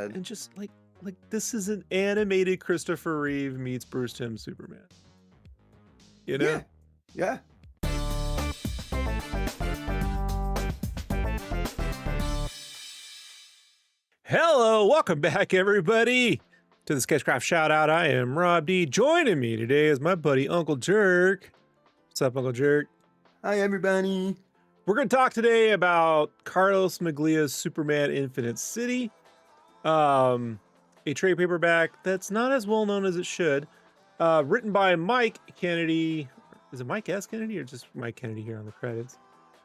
bad. And just like this is an animated Christopher Reeve meets Bruce Timm Superman. You know? Yeah. Hello, welcome back, everybody, to the Sketchcraft Shout-Out. I am Rob D. Joining me today is my buddy Uncle Jerk. What's up, Uncle Jerk? Hi, everybody. We're going to talk today about Carlos Meglia's Superman Infinite City, a trade paperback that's not as well known as it should, written by Mike Kennedy. Is it Mike S. Kennedy or just Mike Kennedy here on the credits?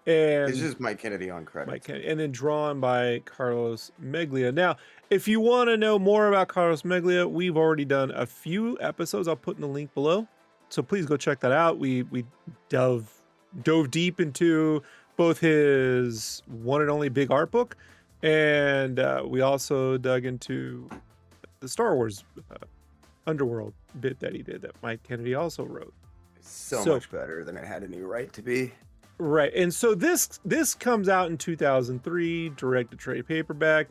And It's just Mike Kennedy on credits. Mike Kennedy, and then drawn by Carlos Meglia. Now, if you want to know more about Carlos Meglia, we've already done a few episodes. I'll put in the link below, so please go check that out. We dove deep into both his one and only big art book, and we also dug into the Star Wars Underworld bit that he did that Mike Kennedy also wrote. So much better than it had any right to be. Right, and so this comes out in 2003, direct-to-trade paperback,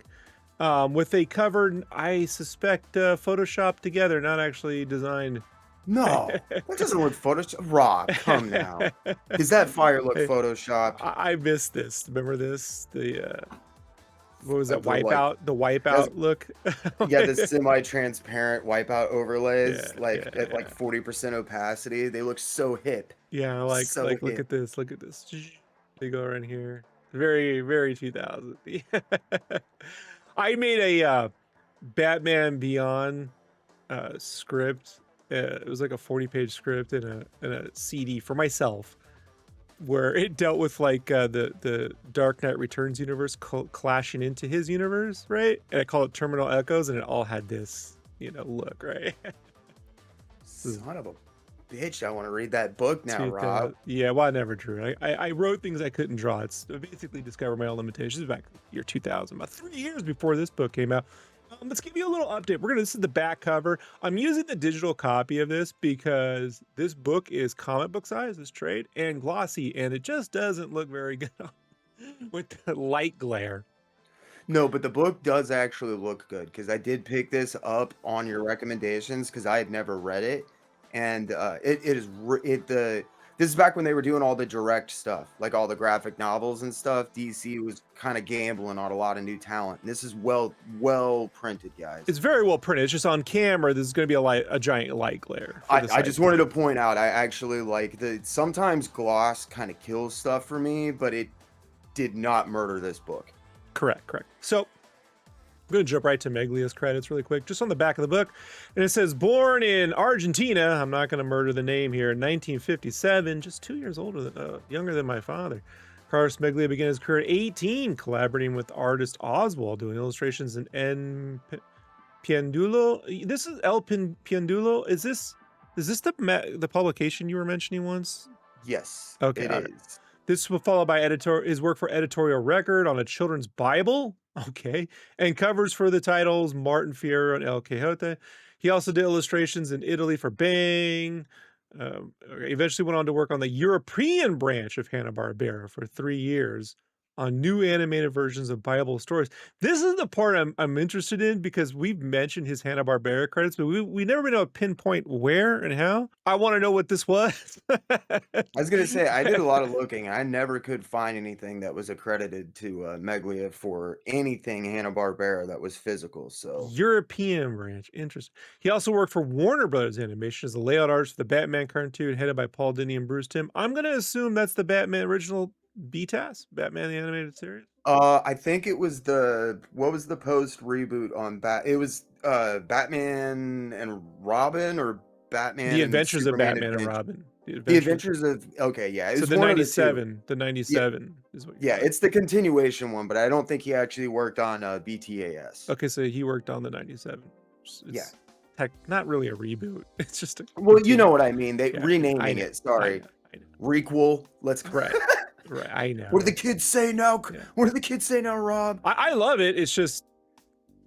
with a cover, I suspect, photoshopped together, not actually designed. No, that doesn't look Photoshop. Rob, come now. Does that fire look Photoshopped? I missed this. Remember this? The what was that? The Wipeout? The Wipeout look? Yeah, the semi-transparent Wipeout overlays, at like 40% opacity. They look so hip. Yeah, look at this. Look at this. They go around here. Very, very 2000. I made a Batman Beyond script. It was like a 40-page script in a CD for myself, where it dealt with like the Dark Knight Returns universe clashing into his universe, right? And I call it Terminal Echoes, and it all had this, look, right? Son of a bitch, I want to read that book now, Rob. Yeah, well, I never drew. I wrote things I couldn't draw. It's basically discovered my own limitations back in the year 2000, about 3 years before this book came out. Let's give you a little update. This is the back cover. I'm using the digital copy of this because this book is comic book size, this trade, and glossy, and it just doesn't look very good with the light glare. No, but the book does actually look good because I did pick this up on your recommendations because I had never read it, and this is back when they were doing all the direct stuff, like all the graphic novels and stuff. DC was kind of gambling on a lot of new talent. And this is well printed, guys. It's very well printed. It's just on camera. This is going to be a giant light glare. I just wanted to point out, I actually like sometimes gloss kind of kills stuff for me, but it did not murder this book. Correct. So I'm going to jump right to Meglia's credits really quick, just on the back of the book. And it says, born in Argentina, I'm not going to murder the name here, in 1957, just 2 years younger than my father. Carlos Meglia began his career at 18, collaborating with artist Oswald, doing illustrations in El Piandulo. This is El Piandulo. Is this the publication you were mentioning once? Yes, okay, it is. This was followed by his work for Editorial Record on a children's Bible. Okay. And covers for the titles Martin Fierro and El Quixote. He also did illustrations in Italy for Bang. Eventually went on to work on the European branch of Hanna-Barbera for 3 years on new animated versions of Bible stories. This is the part I'm interested in because we've mentioned his Hanna-Barbera credits, but we never been able to pinpoint where and how. I want to know what this was. I was going to say, I did a lot of looking. I never could find anything that was accredited to Meglia for anything Hanna-Barbera that was physical. So European branch, interesting. He also worked for Warner Brothers Animation as the layout artist for the Batman cartoon headed by Paul Dini and Bruce Timm. I'm going to assume that's the Batman original BTAS, Batman the Animated Series. I think it was what was the post reboot on it was Batman and Robin, or Batman The Adventures of Batman and Robin. The Adventures of yeah. So the 97, the 97 is what. Yeah, it's the continuation one, but I don't think he actually worked on BTAS. Okay, so he worked on the 97. It's not really a reboot. It's just well, you know what I mean. They renaming it. Sorry, I know. Requel. Let's Right, I know. What do the kids say now? Yeah. What do the kids say now, Rob? I love it. It's just,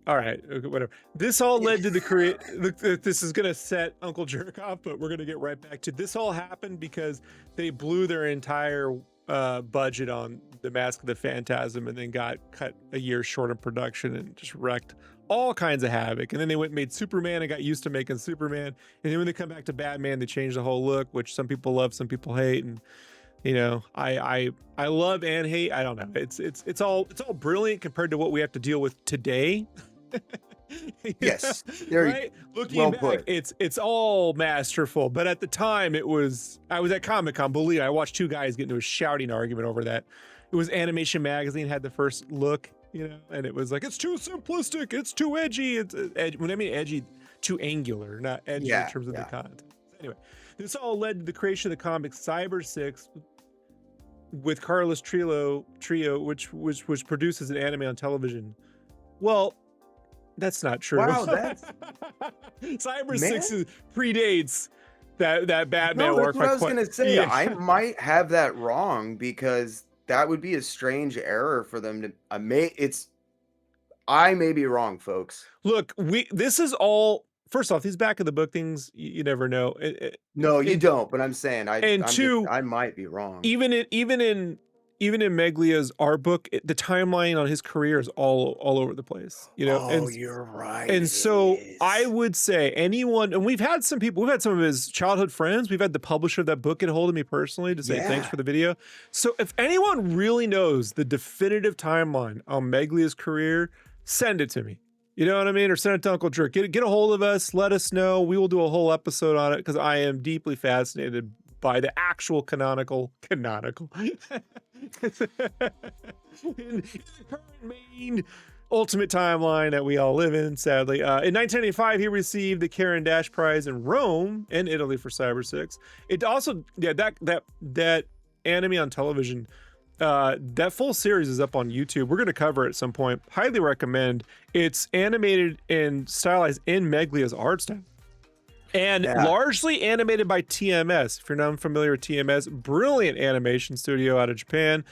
all right, okay, whatever. This all led to the this is going to set Uncle Jerk off, but we're going to get right back to this. All happened because they blew their entire budget on The Mask of the Phantasm and then got cut a year short in production and just wrecked all kinds of havoc. And then they went and made Superman and got used to making Superman. And then when they come back to Batman, they changed the whole look, which some people love, some people hate. And I love and hate. I don't know. It's all brilliant compared to what we have to deal with today. Yes, Right? Looking well back, put. it's all masterful. But at the time, I was at Comic-Con. Believe it, I watched two guys get into a shouting argument over that. It was Animation Magazine had the first look, and it was like, it's too simplistic, it's too edgy. It's edgy. When I mean edgy, too angular, not edgy in Yeah, terms of the yeah. content. Anyway, this all led to the creation of the comic Cyber 6 with Carlos Trio, which produces an anime on television. Well, that's not true. Wow, that's Cyber man. 6 predates that Batman No, work. that's what I was gonna say. Yeah. I might have that wrong because that would be a strange error for them to I may be wrong, folks. Look, this is all. First off, these back of the book things, you never know. No, you And don't, but I'm saying and two, I might be wrong. even in Meglia's art book, the timeline on his career is all over the place, Oh, you're right. and It so I is. would say anyone, and we've had some of his childhood friends. We've had the publisher of that book get a hold of me personally to say thanks Yeah. for the video. So if anyone really knows the definitive timeline on Meglia's career, send it to me. You know what I mean? Or send it to Uncle Jerk. Get a hold of us. Let us know. We will do a whole episode on it because I am deeply fascinated by the actual canonical in the current main ultimate timeline that we all live in, sadly. In 1995, he received the Karen Dash Prize in Rome and Italy for Cyber 6. It also, that anime on television, that full series is up on YouTube. We're going to cover it at some point. Highly recommend. It's animated and stylized in Meglia's art style. And largely animated by TMS. If you're not familiar with TMS, brilliant animation studio out of Japan,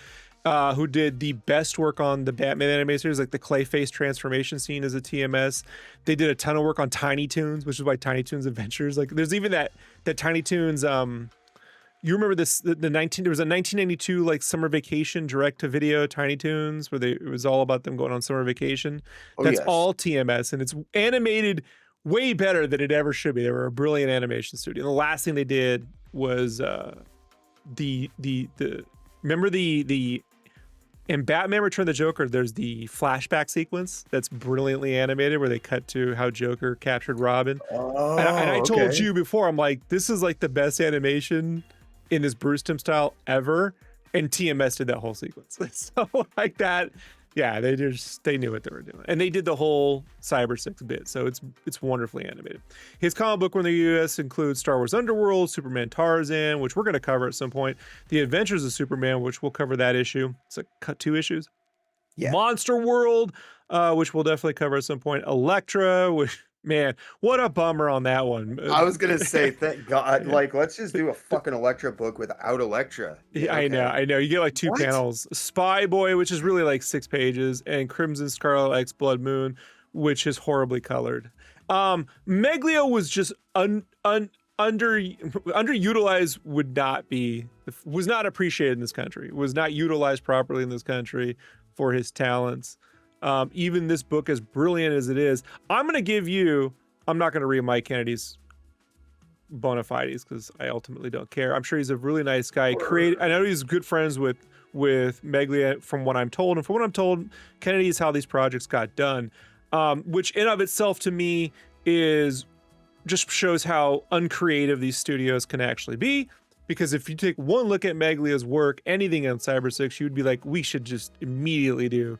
who did the best work on the Batman anime series, like the Clayface transformation scene is a TMS. They did a ton of work on Tiny Toons, which is why Tiny Toons Adventures. Like, there's even that Tiny Toons. You remember this? There was a 1992 like summer vacation direct to video Tiny Toons where it was all about them going on summer vacation. Oh, That's yes. all TMS, and it's animated way better than it ever should be. They were a brilliant animation studio. And the last thing they did was remember the in Batman Return of the Joker, there's the flashback sequence that's brilliantly animated where they cut to how Joker captured Robin. Oh, And I told okay. you before, I'm like, this is like the best animation in this Bruce Timm style ever. And TMS did that whole sequence. So like that, yeah, they knew what they were doing. And they did the whole Cyber 6 bit. So it's wonderfully animated. His comic book in the US includes Star Wars Underworld, Superman Tarzan, which we're going to cover at some point. The Adventures of Superman, which we'll cover that issue. It's like 2 issues. Yeah. Monster World, which we'll definitely cover at some point. Elektra, which, man, what a bummer on that one. I was gonna say, thank God, like, let's just do a fucking Elektra book without Elektra. Yeah, Okay. I know. You get like 2 What? panels. Spy Boy, which is really like 6 pages, and Crimson Scarlet X Blood Moon, which is horribly colored. Meglia was just underutilized, was not appreciated in this country, was not utilized properly in this country for his talents. Even this book, as brilliant as it is, I'm not going to read Mike Kennedy's bona fides because I ultimately don't care. I'm sure he's a really nice guy. I know he's good friends with Meglia from what I'm told. And from what I'm told, Kennedy is how these projects got done, which in of itself to me just shows how uncreative these studios can actually be. Because if you take one look at Meglia's work, anything on Cyber 6, you'd be like, we should just immediately do,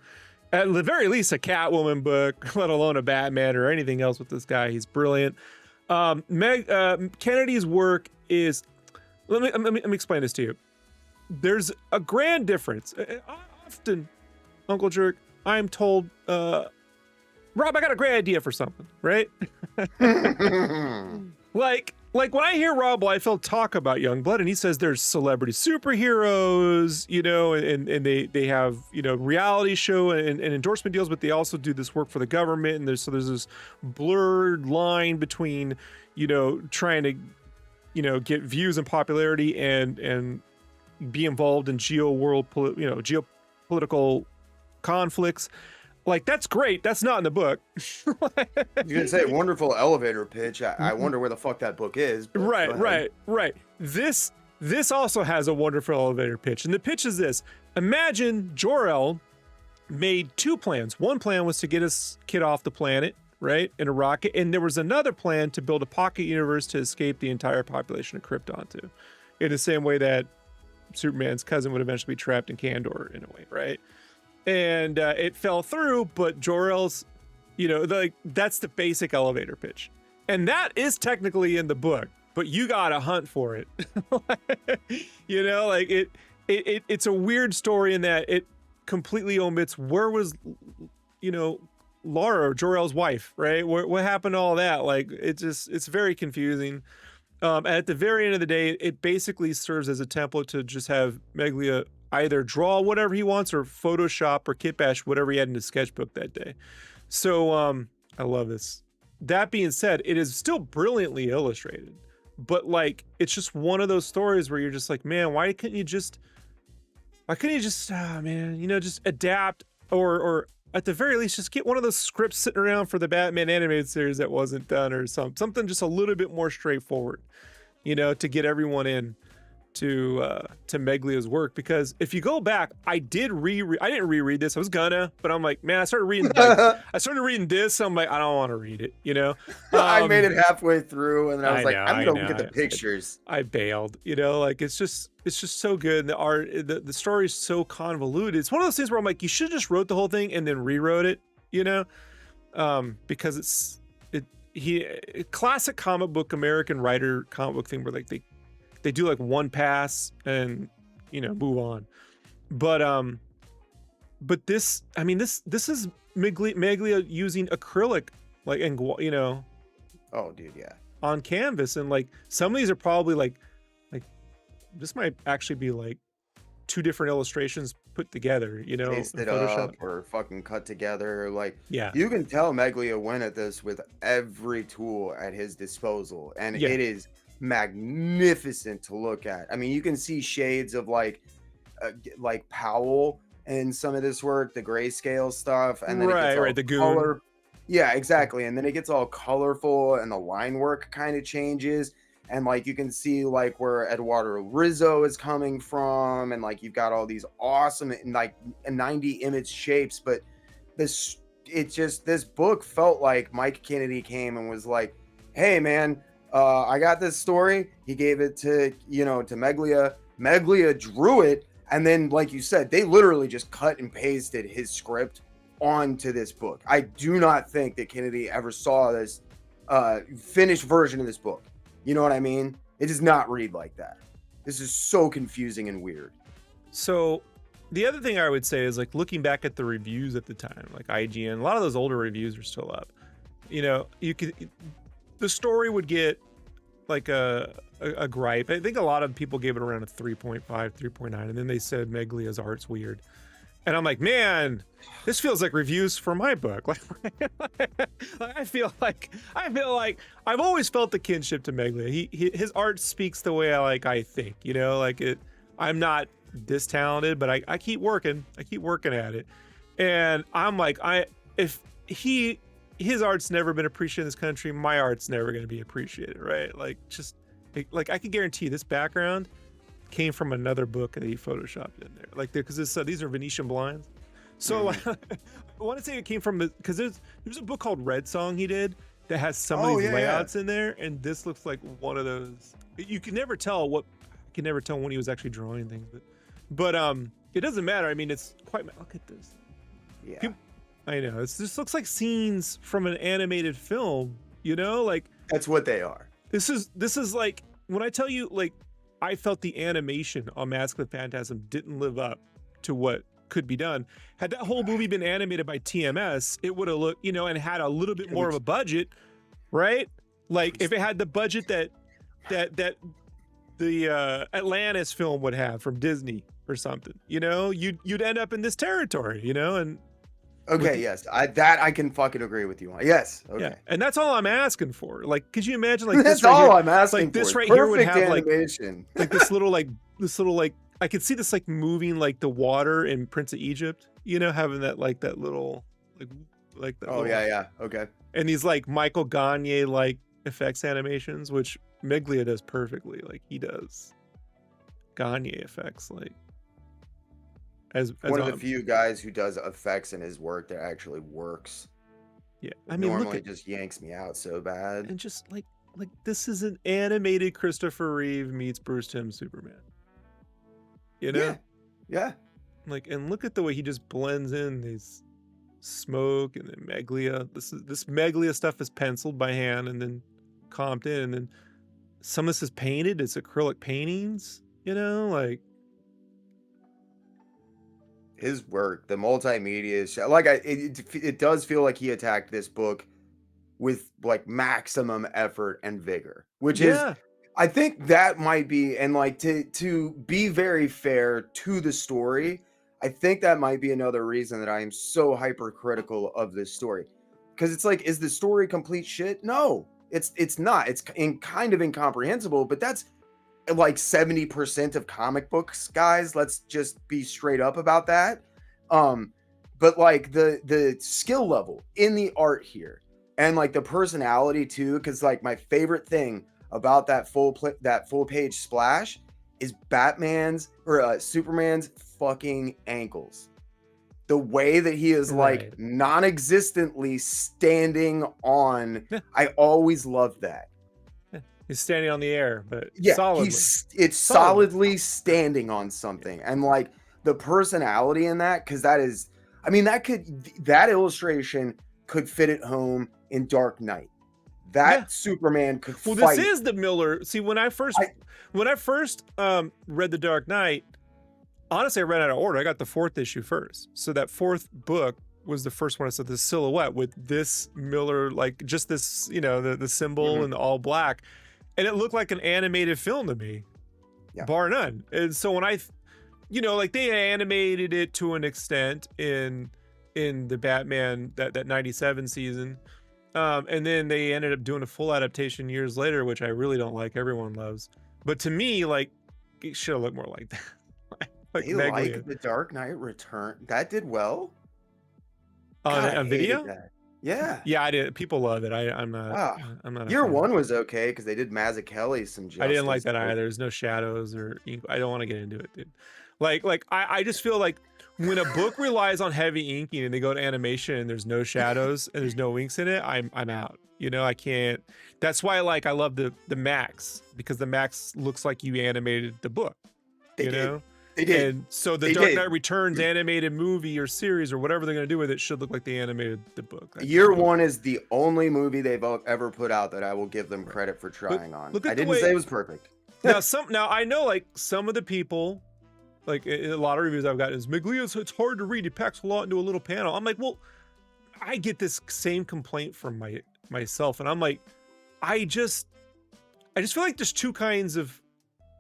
at the very least, a Catwoman book, let alone a Batman or anything else with this guy. He's brilliant. Kennedy's work is, let me explain this to you. There's a grand difference. Often, Uncle Jerk, I'm told, Rob, I got a great idea for something, right? Like when I hear Rob Liefeld talk about Youngblood and he says there's celebrity superheroes, and they have, reality show and endorsement deals, but they also do this work for the government. And there's this blurred line between, trying to, get views and popularity and be involved in geopolitical conflicts. Like, that's great. That's not in the book. You can say wonderful elevator pitch. I wonder where the fuck that book is, but go Right, ahead. right, right. This also has a wonderful elevator pitch, and the pitch is this: imagine Jor-El made two plans. One plan was to get his kid off the planet, right, in a rocket, and there was another plan to build a pocket universe to escape the entire population of Krypton to, in the same way that Superman's cousin would eventually be trapped in Kandor in a way, right? And it fell through, but Jor-El's, like, that's the basic elevator pitch, and that is technically in the book, but you gotta hunt for it. Like it's a weird story in that it completely omits where was, Lara, Jor-El's wife, right? What happened to all that? Like, it's very confusing. At the very end of the day, it basically serves as a template to just have Meglia either draw whatever he wants or Photoshop or kitbash whatever he had in his sketchbook that day. So I love this. That being said, it is still brilliantly illustrated, but like, it's just one of those stories where you're just like, man, why couldn't you just just adapt or at the very least just get one of those scripts sitting around for the Batman animated series that wasn't done, or something just a little bit more straightforward, to get everyone in to Meglia's work. Because if you go back, I didn't reread this. I was gonna, but I'm like, man, I started reading this. I'm like, I don't want to read it, I made it halfway through, and then I was I'm gonna look at the I pictures. I bailed, like it's just so good. And the art, the story is so convoluted. It's one of those things where I'm like, you should have just wrote the whole thing and then rewrote it, because classic comic book American writer comic book thing where like they do like one pass and move on. But this, I mean, this is Meglia using acrylic, like, and Oh, dude, yeah. on canvas, and like some of these are probably like this might actually be like two different illustrations put together, Pasted in Photoshop. up or fucking cut together. Like, Yeah. you can tell Meglia went at this with every tool at his disposal, and Yeah. it is magnificent to look at. I mean, you can see shades of like Powell in some of this work, the grayscale stuff, and then it gets all the goon. color. Yeah, exactly. And then it gets all colorful, and the line work kind of changes. And like, you can see like where Eduardo Rizzo is coming from, and like you've got all these awesome like 90 image shapes. But this book felt like Mike Kennedy came and was like, hey man, I got this story. He gave it to Meglia. Meglia drew it, and then, like you said, they literally just cut and pasted his script onto this book. I do not think that Kennedy ever saw this finished version of this book. You know what I mean? It does not read like that. This is so confusing and weird. So the other thing I would say is, like, looking back at the reviews at the time, like IGN, a lot of those older reviews are still up. The story would get like a gripe. I think a lot of people gave it around a 3.5, 3.9, and then they said Meglia's art's weird. And I'm like, man, this feels like reviews for my book. Like, I feel like I've always felt the kinship to Meglia. His art speaks the way I think, I'm not this talented, but I keep working. I keep working at it. And I'm like, if his art's never been appreciated in this country, my art's never going to be appreciated, right? Like, I can guarantee this background came from another book that he photoshopped in there, like, because these are Venetian blinds. So I want to say it came from, because there's a book called Red Song he did that has some of these layouts in there, and this looks like one of those. You can never tell when he was actually drawing things, but it doesn't matter. I mean, it's quite. Look at this. Yeah. I know. This looks like scenes from an animated film. Like, that's what they are. This is like, when I tell you, like, I felt the animation on Mask of the Phantasm didn't live up to what could be done. Had that whole movie been animated by TMS, it would have looked, and had a little bit more of a budget, right? Like, if it had the budget that the Atlantis film would have from Disney or something, you'd end up in this territory, and okay, yes, I can fucking agree with you on. Yes, okay, yeah, and that's all I'm asking for. Like, could you imagine, like, that's all I'm asking like, this for. right Perfect here would have animation. like this little I could see this like moving like the water in Prince of Egypt, having that little like that Oh little, yeah. Okay. and these like Michael Gagne like effects animations, which Meglia does perfectly. Like he does Gagne effects, like as One of the few guys who does effects in his work that actually works. yeah. It I mean, look normally at, just yanks me out so bad. and just like this is an animated Christopher Reeve meets Bruce Timm Superman. You know, Yeah. Yeah. like, and look at the way he just blends in these smoke and then Meglia. This Meglia stuff is penciled by hand and then comped in, and then some of this is painted. It's acrylic paintings. You know, like His work, the multimedia is like it does feel like he attacked this book with like maximum effort and vigor, which is yeah, I think that might be, and like to be very fair to the story, I think that might be another reason that I am so hypercritical of this story. Because it's like, is the story complete shit? No, it's not. It's kind of incomprehensible, but that's like 70% of comic books, guys. Let's just be straight up about that. Um, but like the skill level in the art here and like the personality too, because like my favorite thing about that full page splash is Batman's or Superman's fucking ankles. The way that he is right. like non-existently standing on, Yeah, I always loved that. yeah. He's standing on the air, but Yeah, solidly. it's solidly standing on something, and like the personality in that, because that is, I mean, that illustration could fit at home in Dark Knight. That Yeah. Superman could Well, fight. this is the Miller. See, when I first read The Dark Knight, honestly, I ran out of order. I got the 4th issue first. So that 4th book was the first one. I saw the silhouette with this Miller, like just this, you know, the symbol Mhm. and the all black. And it looked like an animated film to me, Yeah. bar none. And so when you know, like they animated it to an extent in the Batman, that 97 season. And then they ended up doing a full adaptation years later, which I really don't like. Everyone loves. But to me, like, it should have looked more like that. Like They Meglia. like The Dark Knight Return. That did well. On God, I a hated video? that. Yeah. Yeah, I did. People love it. I'm not. Wow. I'm not a Year fan. one was okay because they did Mazzucchelli some justice. I didn't like that but- either. There's no shadows or ink. I don't want to get into it, dude. Like I just feel like when a book relies on heavy inking and they go to animation and there's no shadows and there's no inks in it, I'm out. You know, I can't. That's why I love the Max, because the Max looks like you animated the book. They you did. know. They did. And so the They Dark did. Knight Returns animated movie or series or whatever they're going to do with it should look like they animated the book. That's Year one is the only movie they've ever put out that I will give them credit for trying on. look at I the didn't way- say it was perfect. now I know like some of the people, like in a lot of reviews I've gotten is Meglia's, it's hard to read. He packs a lot into a little panel. I'm like, well, I get this same complaint from myself, and I'm like, I just feel like there's two kinds of,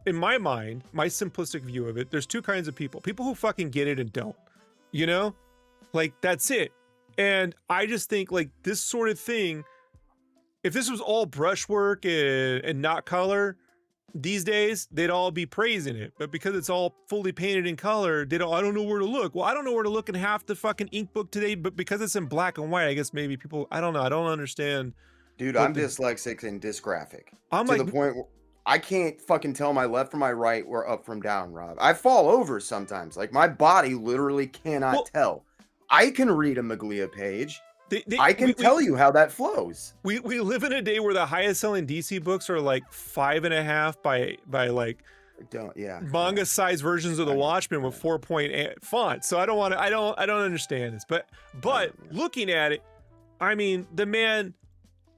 in my mind, my simplistic view of it, there's two kinds of people who fucking get it and don't, you know, like that's it. And I just think like this sort of thing, if this was all brushwork and not color, these days they'd all be praising it. But because it's all fully painted in color, I don't know where to look. Well, I don't know where to look in half the fucking ink book today, but because it's in black and white, I guess maybe people, I don't know, I don't understand. Dude, What I'm the- dyslexic and dysgraphic. I'm To like, the point where I can't fucking tell my left from my right or up from down, Rob. I fall over sometimes. Like my body literally cannot Well- tell. I can read a Meglia page. they, I can tell you how that flows. we live in a day where the highest selling DC books are like 5.5 by like Don't manga sized versions of the I know. Watchmen with 4-point font. So I don't understand this. But Yeah. looking at it, I mean, the man,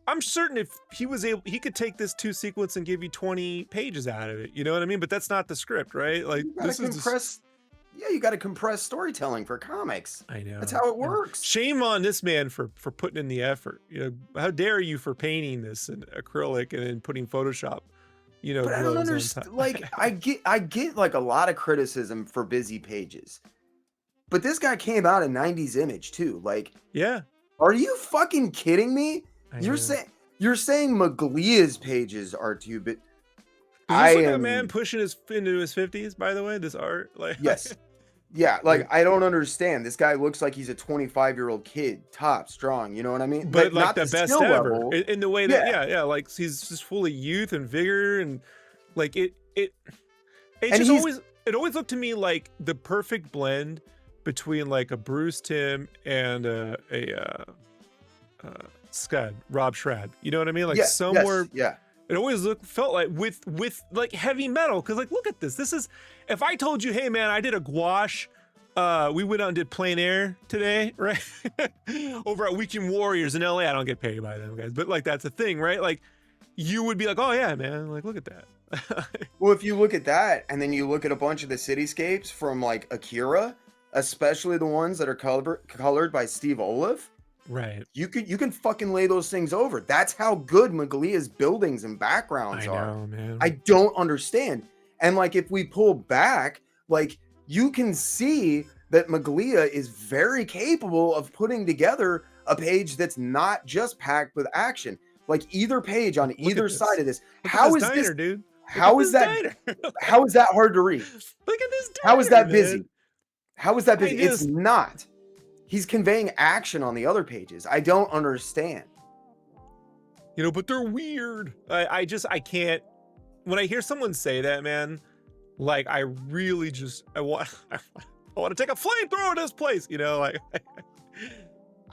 I'm certain if he was able, he could take this 2 sequence and give you 20 pages out of it. You know what I mean? But that's not the script, right? Like You gotta this is compress. Yeah, you got to compress storytelling for comics. I know. That's how it I know. works. Shame on this man for putting in the effort. You know, how dare you for painting this in acrylic and then putting Photoshop, you know, But I don't glows on understand. top. Like, I get like a lot of criticism for busy pages, but this guy came out in '90s Image too. Like, Yeah. are you fucking kidding me? I You're know. you're saying Meglia's pages are too big. Is this like a man pushing into his 50s, by the way, this art? Like Yes. Yeah, like Like, I don't understand. This guy looks like he's a 25-year-old kid, top, strong. You know what I mean? but like Not the the best skill ever level. in the way that, Yeah, yeah, like he's just full of youth and vigor, and like it and just he's always looked to me like the perfect blend between like a Bruce Timm and Scud, Rob Schrad. You know what I mean? Like yeah, yes, somewhere yeah. it always felt like with like heavy metal. Cause like look at this. This is, if I told you, hey man, I did a gouache. We went out and did plein air today, right? Over at Weekend Warriors in LA. I don't get paid by them guys, but like that's a thing, right? Like you would be like, oh yeah, man, like look at that. Well, if you look at that, and then you look at a bunch of the cityscapes from like Akira, especially the ones that are colored by Steve Olive, Right. you can fucking lay those things over. That's how good Meglia's buildings and backgrounds I are. know, I man. don't understand. And like if we pull back, like you can see that Meglia is very capable of putting together a page that's not just packed with action. Like either page on Look at either side this. of this. Look at How this is this diner, dude. Look at how is this that diner. how is that hard to read? Look at this How is diner, that man. busy? How is that I busy? It's just, not. He's conveying action on the other pages. I don't understand. but they're weird. I can't. When I hear someone say that, man, like I really just, I want, I want to take a flamethrower in this place. Like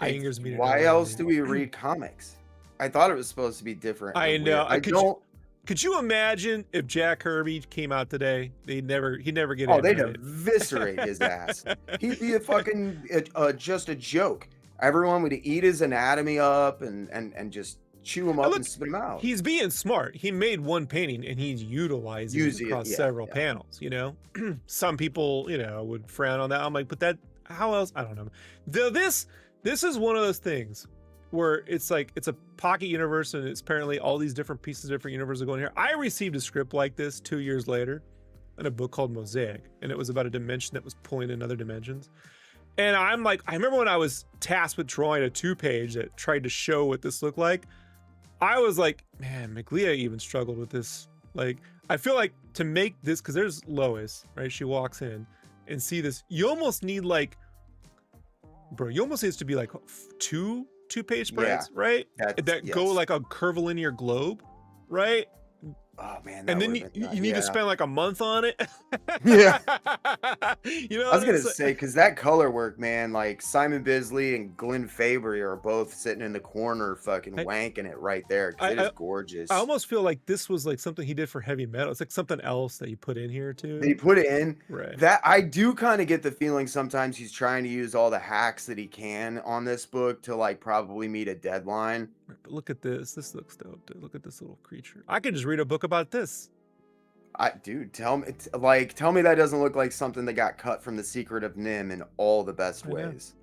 angers me to no Why else end. do we read comics? I thought it was supposed to be different I and weird. know. I don't. Could you imagine if Jack Kirby came out today? He'd never get Oh, in, they'd right? eviscerate his ass. He'd be a fucking just a joke. Everyone would eat his anatomy up and just chew him And up look, and spit him out. he's being smart. He made one painting and he's utilizing it Use it, across yeah, several yeah. panels. Some people, would frown on that. I'm like, but that, how else? I don't know. This is one of those things where it's like it's a pocket universe and it's apparently all these different pieces of different universes going here. I received a script like this 2 years later in a book called Mosaic, and it was about a dimension that was pulling in other dimensions. And I'm like, I remember when I was tasked with drawing a 2-page that tried to show what this looked like. I was like, man, Meglia even struggled with this. Like, I feel like to make this, because there's Lois, right? She walks in and see this. You almost need like, bro, you almost need to be like two-page spreads, right? That go Yes. like a curvilinear globe, right? Oh man, that And then would you, have been you need to spend like a month on it. Yeah. I was And gonna it's like, say because that color work, man, like Simon Bisley and Glenn Fabry are both sitting in the corner, fucking I, wanking it right there because I, it is I gorgeous. I almost feel like this was like something he did for heavy metal. It's like something else that you put in here They too. put it in Right. that I do kind of get the feeling sometimes he's trying to use all the hacks that he can on this book to like probably meet a deadline. Right, but look at this. This looks dope, dude. Look at this little creature. I could just read a book about this. Dude, tell me that doesn't look like something that got cut from The Secret of Nim in all the best I know. ways.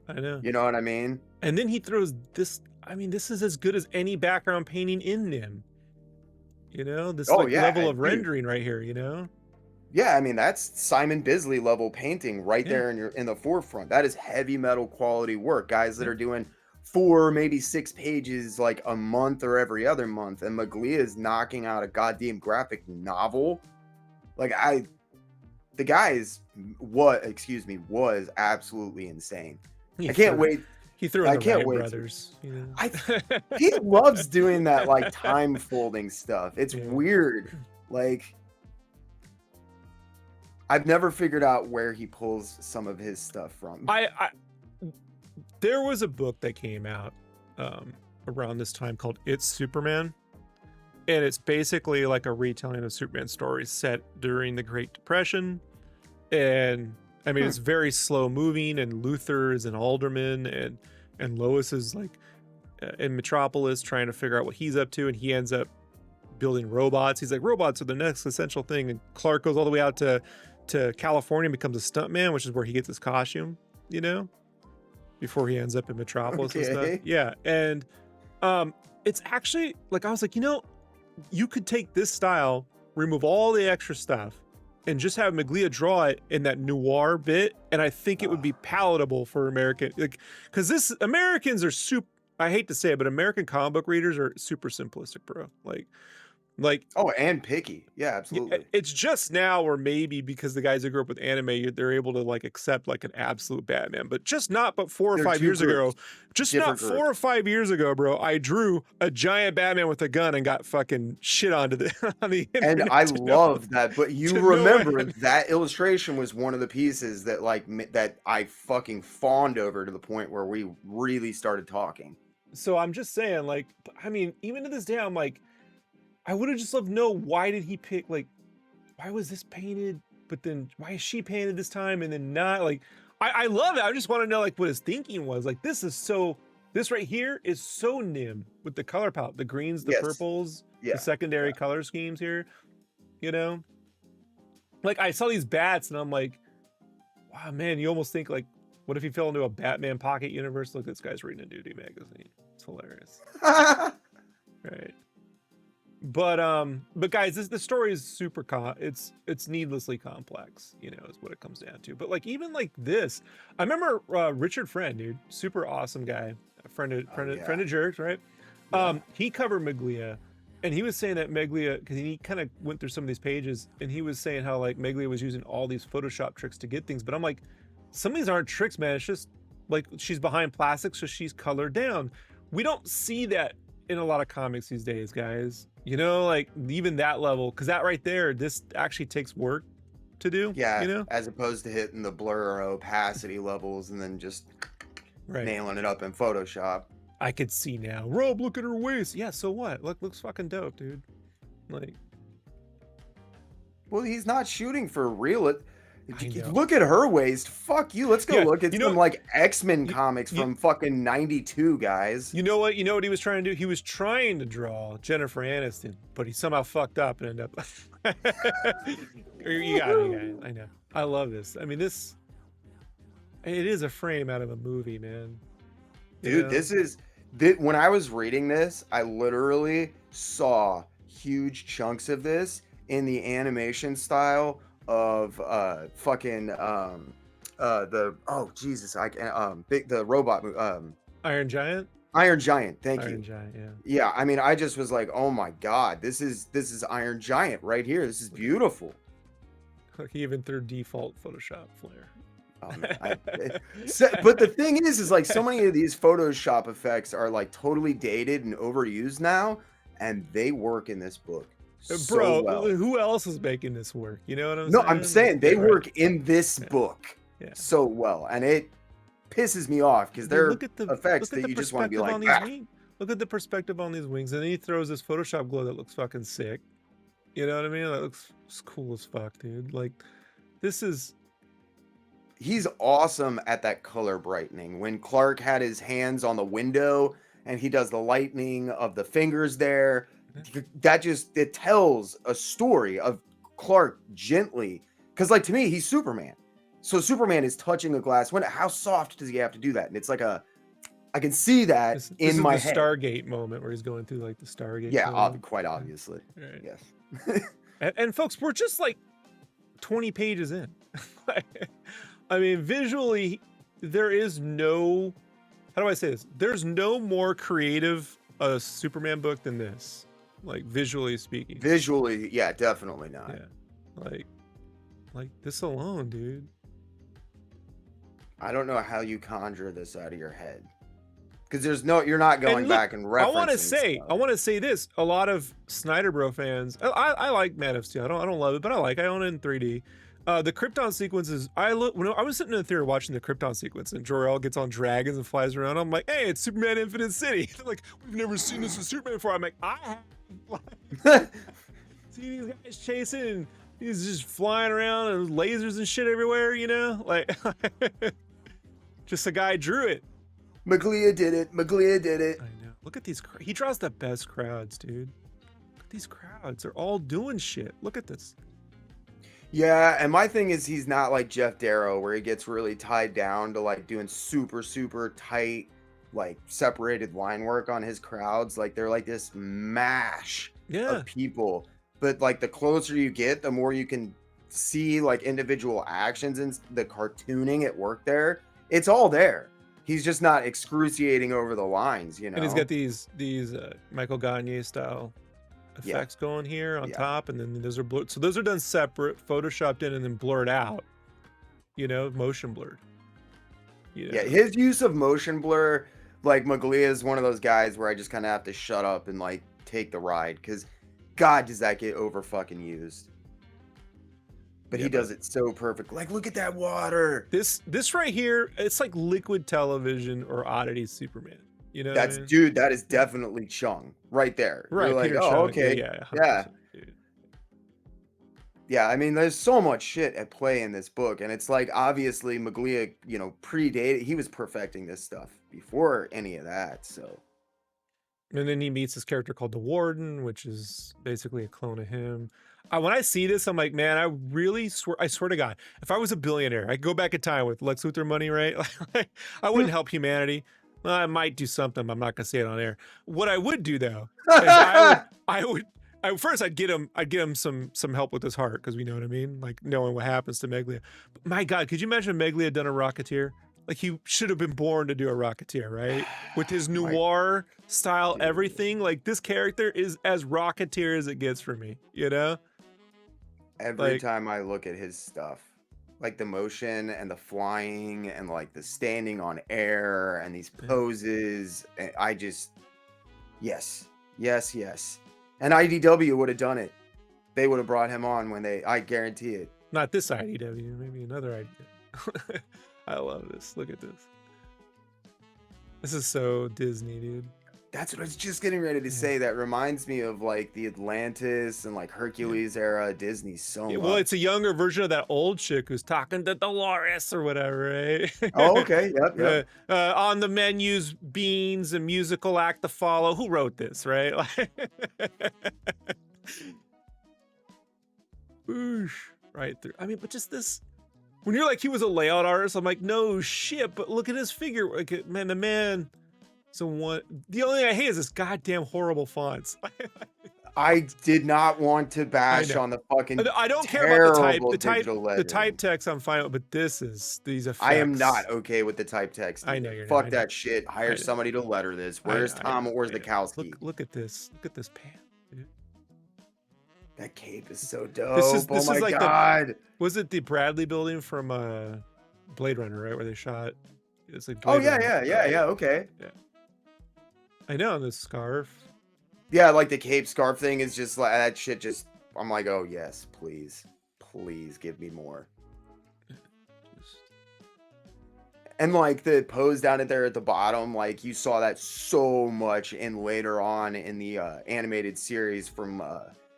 I know. You know what I mean? And then he throws this. I mean, this is as good as any background painting in Nim. This Oh like yeah, level of dude. rendering right here, Yeah, I mean that's Simon Bisley level painting right Yeah. there in the forefront. That is heavy metal quality work. Guys that Yeah. are doing 4, maybe 6 pages like a month or every other month, and Meglia is knocking out a goddamn graphic novel. Like the guy was absolutely insane. I can't wait. He threw in I the can't Wright wait. brothers. He loves doing that like time folding stuff. It's Yeah. weird. Like I've never figured out where he pulls some of his stuff from. There was a book that came out around this time called It's Superman, and it's basically like a retelling of Superman stories set during the Great Depression. And I mean, it's very slow moving, and Luthor is an alderman, and Lois is like in Metropolis trying to figure out what he's up to, and he ends up building robots. He's like, robots are the next essential thing. And Clark goes all the way out to California and becomes a stuntman, which is where he gets his costume, before he ends up in Metropolis and stuff. Okay. Yeah. And it's actually like, I was like, you could take this style, remove all the extra stuff, and just have Meglia draw it in that noir bit, and I think it would be palatable for American, like, because Americans are super. I hate to say it, but American comic book readers are super simplistic, bro. Like Like, Oh, and picky. Yeah, absolutely. it's just now, or maybe because the guys that grew up with anime, they're able to like accept like an absolute Batman, but just not. But four or They're five two years ago, groups, just not different 4 or groups. 5 years ago, bro, I drew a giant Batman with a gun and got fucking shit onto the on the And I internet love that, but you to no remember end. that illustration was one of the pieces that like that I fucking fawned over to the point where we really started talking. So I'm just saying, like, I mean, even to this day, I'm like, I would have just loved to know, why did he pick, like, why was this painted, but then why is she painted this time and then not? Like, I love it. I just want to know like what his thinking was. Like, this right here is so nim with the color palette, the greens, the Yes. purples, the Yeah. secondary color schemes here, you know? Like, I saw these bats and I'm like, wow, man, you almost think like, what if he fell into a Batman pocket universe? Look, this guy's reading a Duty magazine. It's hilarious. Right. But guys, the story is super it's needlessly complex, you know, is what it comes down to. But like, even like this, I remember Richard Friend, dude, super awesome guy, a friend of Jerks, right? Yeah. He covered Meglia, and he was saying that Meglia, because he kind of went through some of these pages, and he was saying how like Meglia was using all these Photoshop tricks to get things. But I'm like, some of these aren't tricks, man. It's just like she's behind plastic, so she's colored down. We don't see that in a lot of comics these days, guys. You know, like even that level, because that right there, this actually takes work to do. Yeah, You know, as opposed to hitting the blur or opacity levels and then just right? nailing it up in Photoshop. I could see now. Rob, look at her waist. Yeah, so what? Looks fucking dope, dude. Like, Well, he's not shooting for real. I know. Look at her waist. Fuck you. Let's go Yeah, look at some like X-Men comics you- from fucking 92, guys. You know what? You know what he was trying to do? He was trying to draw Jennifer Aniston, but he somehow fucked up and ended up. You got it, guys. I know. I love this. I mean, this. It is a frame out of a movie, man. You Dude, know? this is when I was reading this, I literally saw huge chunks of this in the animation style of fucking the oh Jesus, I can the robot Iron Giant. Iron Giant, thank Iron you. Giant, yeah. Yeah, I mean, I just was like, oh my god, this is Iron Giant right here. This is beautiful. He even threw default Photoshop flare. But the thing is like so many of these Photoshop effects are like totally dated and overused now, and they work in this book so Bro, well. who else is making this work? You know what I'm No, saying? I'm saying they Yeah, right. work in this book so well, and it pisses me off because they're effects that you just want to be like, ah. Look at the perspective on these wings, and then he throws this Photoshop glow that looks fucking sick. You know what I mean? That looks cool as fuck, dude. Like, this is. He's awesome at that color brightening. When Clark had his hands on the window and he does the lightning of the fingers there, that just, it tells a story of Clark gently. Because, like, to me, he's Superman. So Superman is touching a glass window. How soft does he have to do that? And it's like I can see that This in my head. Stargate moment where he's going through like the Stargate. Yeah, quite obviously. Right. Yes. and folks, we're just like 20 pages in. I mean, visually, there is no. How do I say this? There's no more creative Superman book than this. Like, visually speaking. Visually, yeah, definitely not. Yeah, like this alone, dude. I don't know how you conjure this out of your head. Because you're not going back and referencing. I want to say this. A lot of Snyder Bro fans, I like Man of Steel. I don't love it, but I own it in 3D. The Krypton sequences, when I was sitting in the theater watching the Krypton sequence and Jor-El gets on dragons and flies around, I'm like, hey, it's Superman Infinite City. They're like, we've never seen this with Superman before. I'm like, I have. See these guys chasing and he's just flying around and lasers and shit everywhere, you know? Like, just a guy drew it. Meglia did it. I know. Look at these. He draws the best crowds, dude. Look at these crowds. They're all doing shit. Look at this. Yeah, and my thing is he's not like Jeff Darrow where he gets really tied down to like doing super, super tight, like separated line work on his crowds. Like they're like this mash of people. But like the closer you get, the more you can see like individual actions and the cartooning at work there. It's all there. He's just not excruciating over the lines, you know. And he's got these Michael Gagne style Yeah. effects going here on Yeah. top, and then those are blurred. So those are done separate, photoshopped in, and then blurred out. You know, motion blurred. You Yeah, know, his use of motion blur, like Meglia is one of those guys where I just kind of have to shut up and like take the ride because God does that get over fucking used. But yeah, he but does it so perfect. Like, look at that water. this right here, it's like liquid television or Oddities Superman. You know what I That's mean? dude, that is Yeah. definitely Chung right there. You're Right, like, Peter oh, Chung. Yeah, okay. yeah, Yeah. 100%, dude. Yeah, I mean, there's so much shit at play in this book, and it's like obviously Meglia, predated. He was perfecting this stuff before any of that. So And then he meets this character called the Warden, which is basically a clone of him. When I see this, I'm like, man, I swear to God, if I was a billionaire, I'd go back in time with Lex Luthor money, right? I wouldn't help humanity. Well, I might do something, but I'm not gonna say it on air. What I would do though is first I'd get him some help with his heart, because we know what I mean, like knowing what happens to Meglia. But my God, could you imagine if Meglia had done a Rocketeer? Like, he should have been born to do a Rocketeer, right? With his noir style, dude. everything. Like, this character is as Rocketeer as it gets for me, you know? Every Like, time I look at his stuff, like the motion and the flying and like the standing on air and these poses, I just, yes, yes, yes. And IDW would have done it. They would have brought him on I guarantee it. not this IDW, maybe another IDW. I love this. Look at this. This is so Disney, dude. That's what I was just getting ready to say. That reminds me of like the Atlantis and like Hercules era Disney so much. Well, it's a younger version of that old chick who's talking to Dolores or whatever, right? Oh, okay. Yep. On the menus, beans, a musical act to follow. Who wrote this, right? Boosh. Right through. I mean, but just this. When you're like, he was a layout artist, I'm like, no shit, but look at his figure. Like, man, the man. So what? The only thing I hate is this goddamn horrible fonts. I did not want to bash on the fucking. I don't care about the type text. I'm fine with, but these effects. I am not okay with the type text. I know you're Fuck not. that shit. Hire somebody to letter this. Where's Tom? Where's the Kowski? Look at this. Look at this pan. Dude. That cape is so dope. This is oh my like God. Was it the Bradley building from Blade Runner, right, where they shot? It's like Blade Runner, yeah. Okay. Yeah. I know, this scarf. Yeah, like the cape scarf thing is just like that shit. Just I'm like, oh yes, please give me more. And like the pose down there at the bottom, like you saw that so much in later on in the animated series from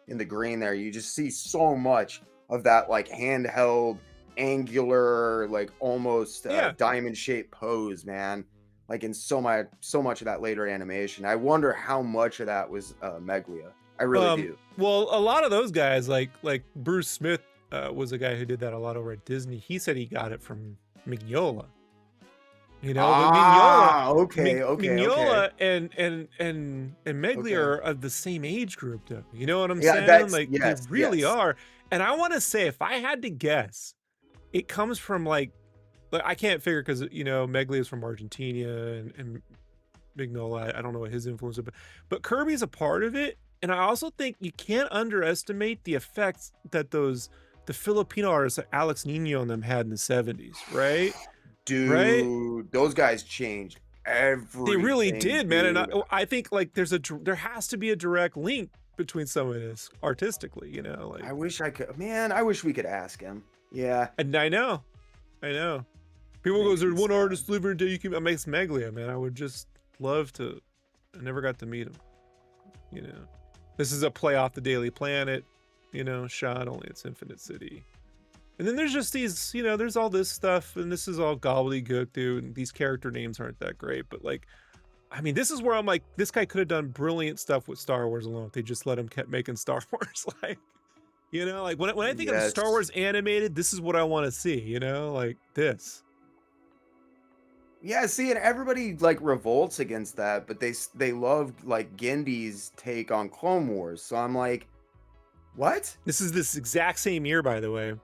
in the green there. You just see so much of that like handheld, angular, like almost diamond shaped pose, man. Like in so much of that later animation. I wonder how much of that was Meglia. I really do. Well, a lot of those guys, like Bruce Smith, was a guy who did that a lot over at Disney. He said he got it from Mignola. You know, Mignola and Meglia are of the same age group, though. You know what I'm saying? Like, they really are. And I want to say, if I had to guess, it comes from like I can't figure, because Meglia is from Argentina and Mignola, I don't know what his influence is, but Kirby's a part of it. And I also think you can't underestimate the effects that the Filipino artists like Alex Nino and them had in the 70s, right? Dude, right? Those guys changed everything. They really did, man. And I think like there has to be a direct link between some of this artistically, like I wish I could, man. I wish we could ask him. Yeah. And I know. People goes, there's one artist living until you can make Meglia, man. I would just love to. I never got to meet him. This is a play off the Daily Planet, shot, only it's Infinite City. And then there's just these, there's all this stuff, and this is all gobbledygook, dude. And these character names aren't that great, but like, I mean, this is where I'm like, this guy could have done brilliant stuff with Star Wars alone if they just let him kept making Star Wars. Like, like when I think of Star Wars animated, this is what I want to see, like this. Yeah, see, and everybody like revolts against that, but they love like Gendy's take on Clone Wars. So I'm like, what? This is this exact same year, by the way.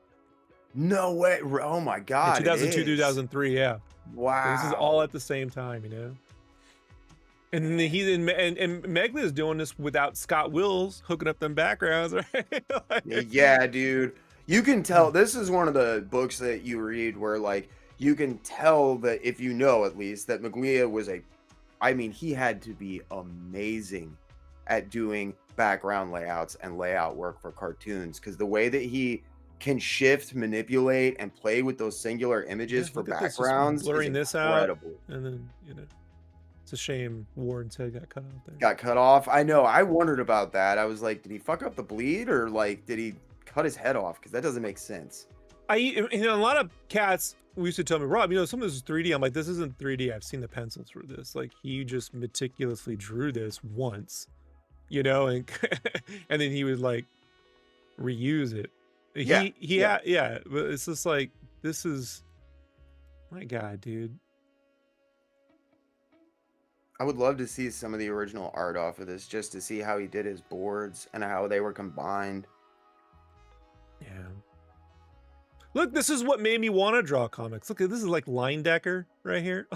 No way! Oh my God! 2002, 2003, yeah. Wow. So this is all at the same time, And then and Meglia is doing this without Scott Wills hooking up them backgrounds, right? Yeah, dude. You can tell this is one of the books that you read where like you can tell that if you know at least that Meglia was I mean, he had to be amazing at doing background layouts and layout work for cartoons because the way that he can shift, manipulate, and play with those singular Yeah, images for look at this, just backgrounds is blurring this out, incredible. and then it's a shame Warren's head got cut off there. Got cut off. I know. I wondered about that. I was like, did he fuck up the bleed or like did he cut his head off? Because that doesn't make sense. A lot of cats used to tell me, Rob, some of this is 3D. I'm like, this isn't 3D. I've seen the pencil through this. Like, he just meticulously drew this once, and and then he would like reuse it. Yeah, but it's just like, this is, my God, dude. I would love to see some of the original art off of this just to see how he did his boards and how they were combined. Yeah. Look, this is what made me want to draw comics. Look, this is like line decker right here.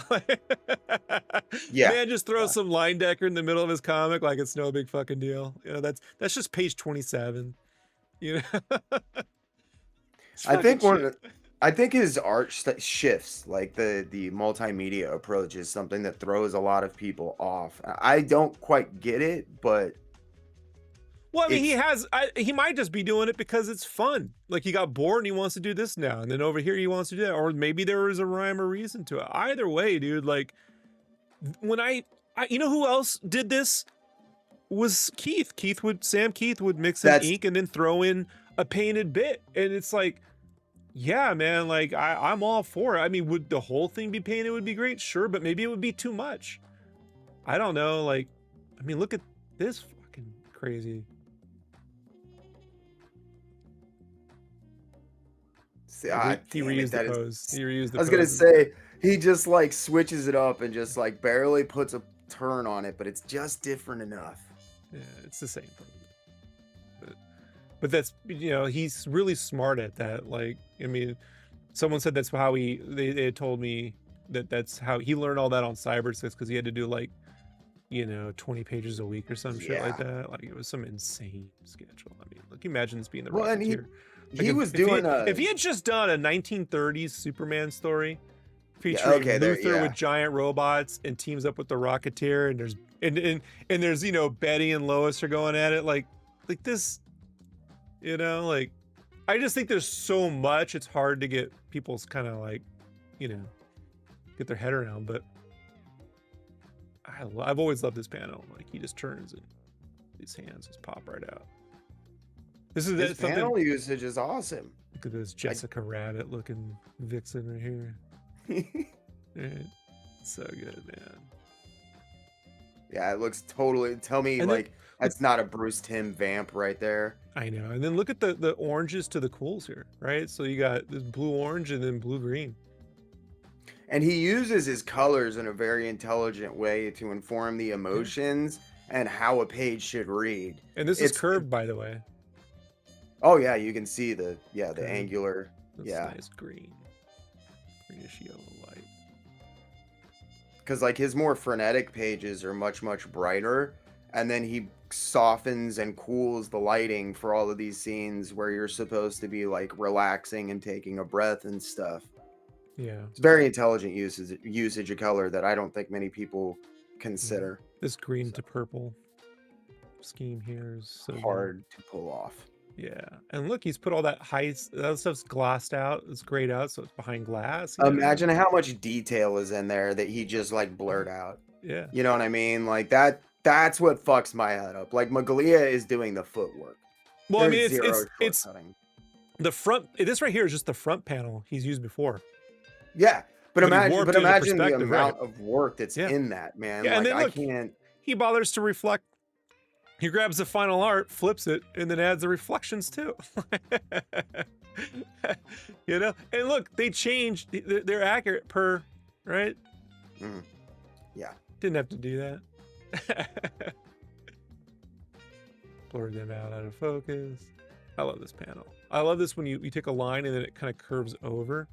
Yeah. Man just throws some line decker in the middle of his comic like it's no big fucking deal. That's just page 27. I think his art shifts, like the multimedia approach is something that throws a lot of people off. I don't quite get it, but well, I mean, he might just be doing it because it's fun. Like, he got bored and he wants to do this now, and then over here he wants to do that, or maybe there was a rhyme or reason to it. Either way, dude, like, when I who else did this was Keith. Sam Keith would mix in ink and then throw in a painted bit, and it's like, yeah, man, like I'm all for it. I mean, would the whole thing be painted would be great? Sure, but maybe it would be too much. I don't know. Like, I mean, look at this fucking crazy. See, he reused the pose. He reused the pose. I was gonna say he just like switches it up and just like barely puts a turn on it, but it's just different enough. Yeah, it's the same thing. But that's, he's really smart at that. Like, I mean, someone said that's how they had told me that's how he learned all that on Cybersix, because he had to do like, 20 pages a week or some shit like that. Like, it was some insane schedule. I mean, like, imagine this being the Rocketeer. If he had just done a 1930s Superman story featuring Luthor with giant robots and teams up with the Rocketeer, and there's Betty and Lois are going at it like this. Like, I just think there's so much, it's hard to get people's kind of like, get their head around. But I've always loved this panel. Like, he just turns and his hands just pop right out. This panel usage is awesome. Look at this Jessica Rabbit looking vixen right here. Right. So good, man. Yeah, it looks totally. Tell me, that's not a Bruce Timm vamp right there. I know. And then look at the oranges to the cools here, right? So you got this blue orange and then blue green. And he uses his colors in a very intelligent way to inform the emotions and how a page should read. And this is curved, by the way. Oh yeah, you can see the angular. That's nice green, greenish yellow light. Because like his more frenetic pages are much brighter, and then he softens and cools the lighting for all of these scenes where you're supposed to be like relaxing and taking a breath and stuff. Yeah, it's very intelligent usage of color that I don't think many people consider. This green to purple scheme here is so hard to pull off. Yeah, and look, he's put all that stuff's glossed out. It's grayed out, so it's behind glass. Imagine how much detail is in there that he just like blurred out. Yeah, you know what I mean? Like that's what fucks my head up. Like, Meglia is doing the footwork. Well, there's it's the front. This right here is just the front panel he's used before. Yeah, but imagine the amount of work that's in that, man. Yeah, like, and then look, I can't. He bothers to reflect. He grabs the final art, flips it, and then adds the reflections too. And look, they changed. They're accurate per, right? Yeah. Didn't have to do that. Blurred them out of focus. I love this panel. I love this when you take a line and then it kind of curves over.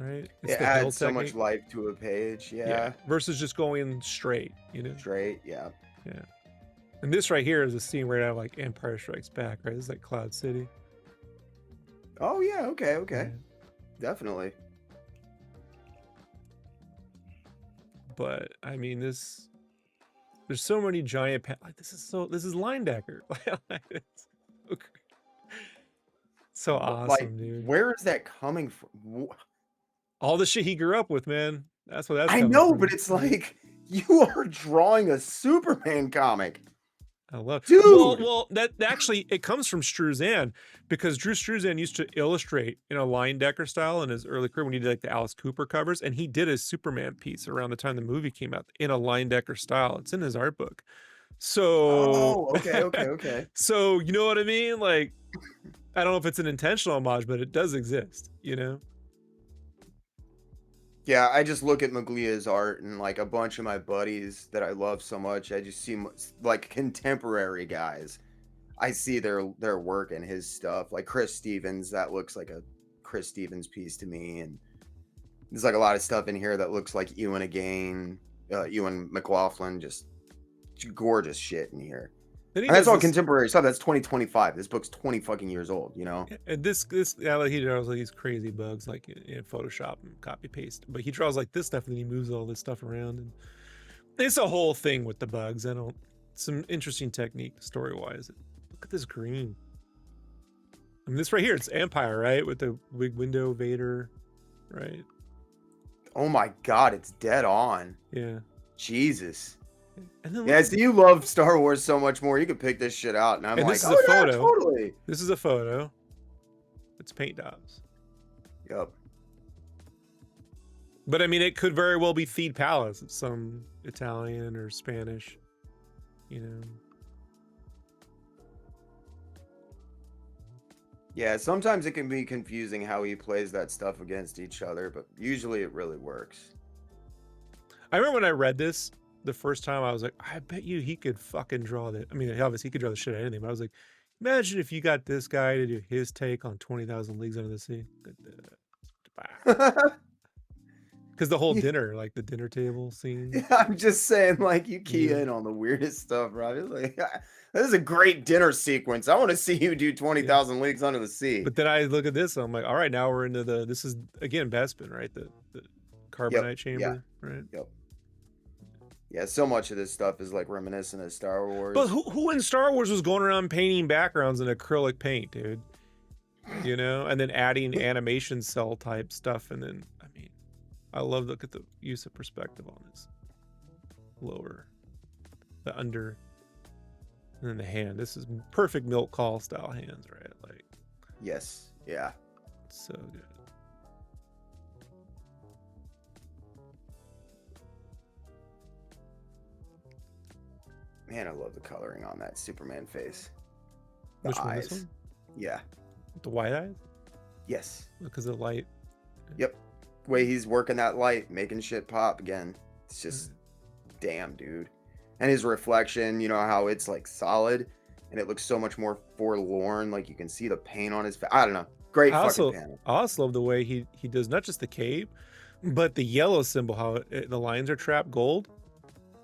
right? It's It the hill adds so much technique. life to a page. Yeah, Yeah. versus just going straight, Straight. Yeah. Yeah. And this right here is a scene right out of like Empire Strikes Back, right? This is like Cloud City. Oh yeah. Okay. Okay. Right. Definitely. But I mean, there's so many giant like this is line decker. It's so, so Like, awesome, dude. where is that coming from? All the shit he grew up with, man. That's where that's I coming know, but from. it's like you are drawing a Superman comic, I love. dude. Well, that actually it comes from Struzan because Drew Struzan used to illustrate in a line decker style in his early career when he did like the Alice Cooper covers, and he did his Superman piece around the time the movie came out in a line decker style. It's in his art book. So, Oh, okay, okay, okay. so you know what I mean? Like, I don't know if it's an intentional homage, but it does exist. Yeah, I just look at Meglia's art and like a bunch of my buddies that I love so much. I just see like contemporary guys. I see their work and his stuff. Like Chris Stevens, that looks like a Chris Stevens piece to me. And there's like a lot of stuff in here that looks like Ewan again, Ewan McLaughlin, just gorgeous shit in here. Then he And that's does all this, contemporary stuff. That's 2025. This book's 20 fucking years old, you know? and this yeah, like he draws like these crazy bugs like in Photoshop and copy paste, but he draws like this stuff and then he moves all this stuff around, and it's a whole thing with the bugs. Some interesting technique story wise. Look at this green. I mean, this right here, it's Empire, right? With the big window Vader, right? Oh my god, it's dead on. Yeah. Jesus. And then Yeah, so you love Star Wars so much more. You could pick this shit out, and I'm and like, this is oh a yeah, photo. totally. This is a photo. It's paint daubs. Yep. But I mean, it could very well be Theed Palace. It's some Italian or Spanish, you know. Yeah, sometimes it can be confusing how he plays that stuff against each other, but usually it really works. I remember when I read this the first time, I was like, I bet you he could fucking draw that. I mean, obviously he could draw the shit out of anything, but I was like, imagine if you got this guy to do his take on 20,000 Leagues Under the Sea. Because the whole dinner, like the dinner table scene. Yeah, I'm just saying, like, you key Yeah. in on the weirdest stuff, right? Like, this is a great dinner sequence. I want to see you do 20,000 Leagues Under the Sea. But then I look at this, and I'm like, all right, now we're into this is again Bespin, right? The carbonite chamber, right? Yep. Yeah, so much of this stuff is like reminiscent of Star Wars. But who in Star Wars was going around painting backgrounds in acrylic paint, dude? You know, and then adding animation cell type stuff, and then I mean, I love look at the use of perspective on this lower, the under, and then the hand. This is perfect milk call style hands, right? Like, yes, yeah. so good. Man, I love the coloring on that Superman face. Which one? This one? Yeah. The white eyes? Yes. Because of the light. Yep. Way he's working that light, making shit pop again. It's just, damn, dude. And his reflection, you know how it's like solid, and it looks so much more forlorn. Like you can see the paint on his face. I don't know. Great fucking panel. I also love the way he does not just the cape, but the yellow symbol. How the lines are trapped gold.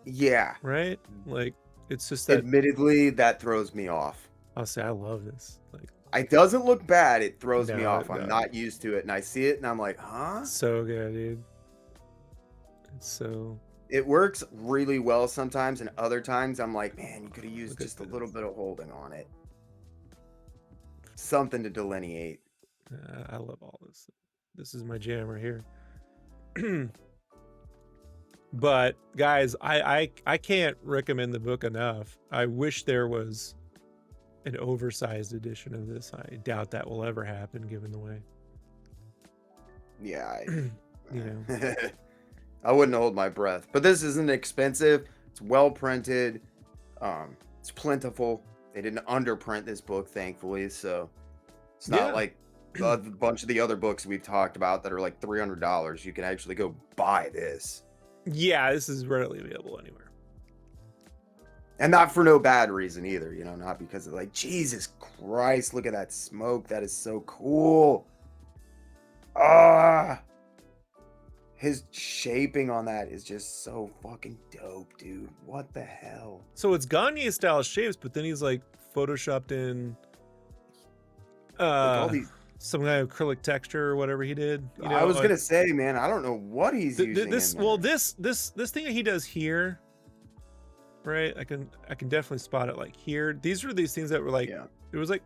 Yeah. Right. Like it's just that. Admittedly, that throws me off. I'll say I love this. Like it doesn't look bad. It throws me No, off. no. I'm not used to it, and I see it, and I'm like, huh? so good, dude. It's so. It works really well sometimes, and other times I'm like, man, you could have used Look at just a this. little bit of holding on it. Something to delineate. I love all this. This is my jam right here. But guys, I can't recommend the book enough. I wish there was an oversized edition of this. I doubt that will ever happen given the way. Yeah, You know. I wouldn't hold my breath. But this isn't expensive. It's well printed. It's plentiful. They didn't underprint this book, thankfully, so it's not Yeah. like a bunch of the other books we've talked about that are like $300. You can actually go buy this. Yeah, this is readily available anywhere. And not for no bad reason either, you know, not because of like, Jesus Christ, look at that smoke. That is so cool. Ah, his shaping on that is just so fucking dope, dude. What the hell? So it's Gagne style shapes, but then he's like photoshopped in Like all these. some kind of acrylic texture or whatever he did. You I know, was gonna say, man, I don't know what he's using this in there. this thing that he does here, right? I can definitely spot it like here. These are these things that were like, it was like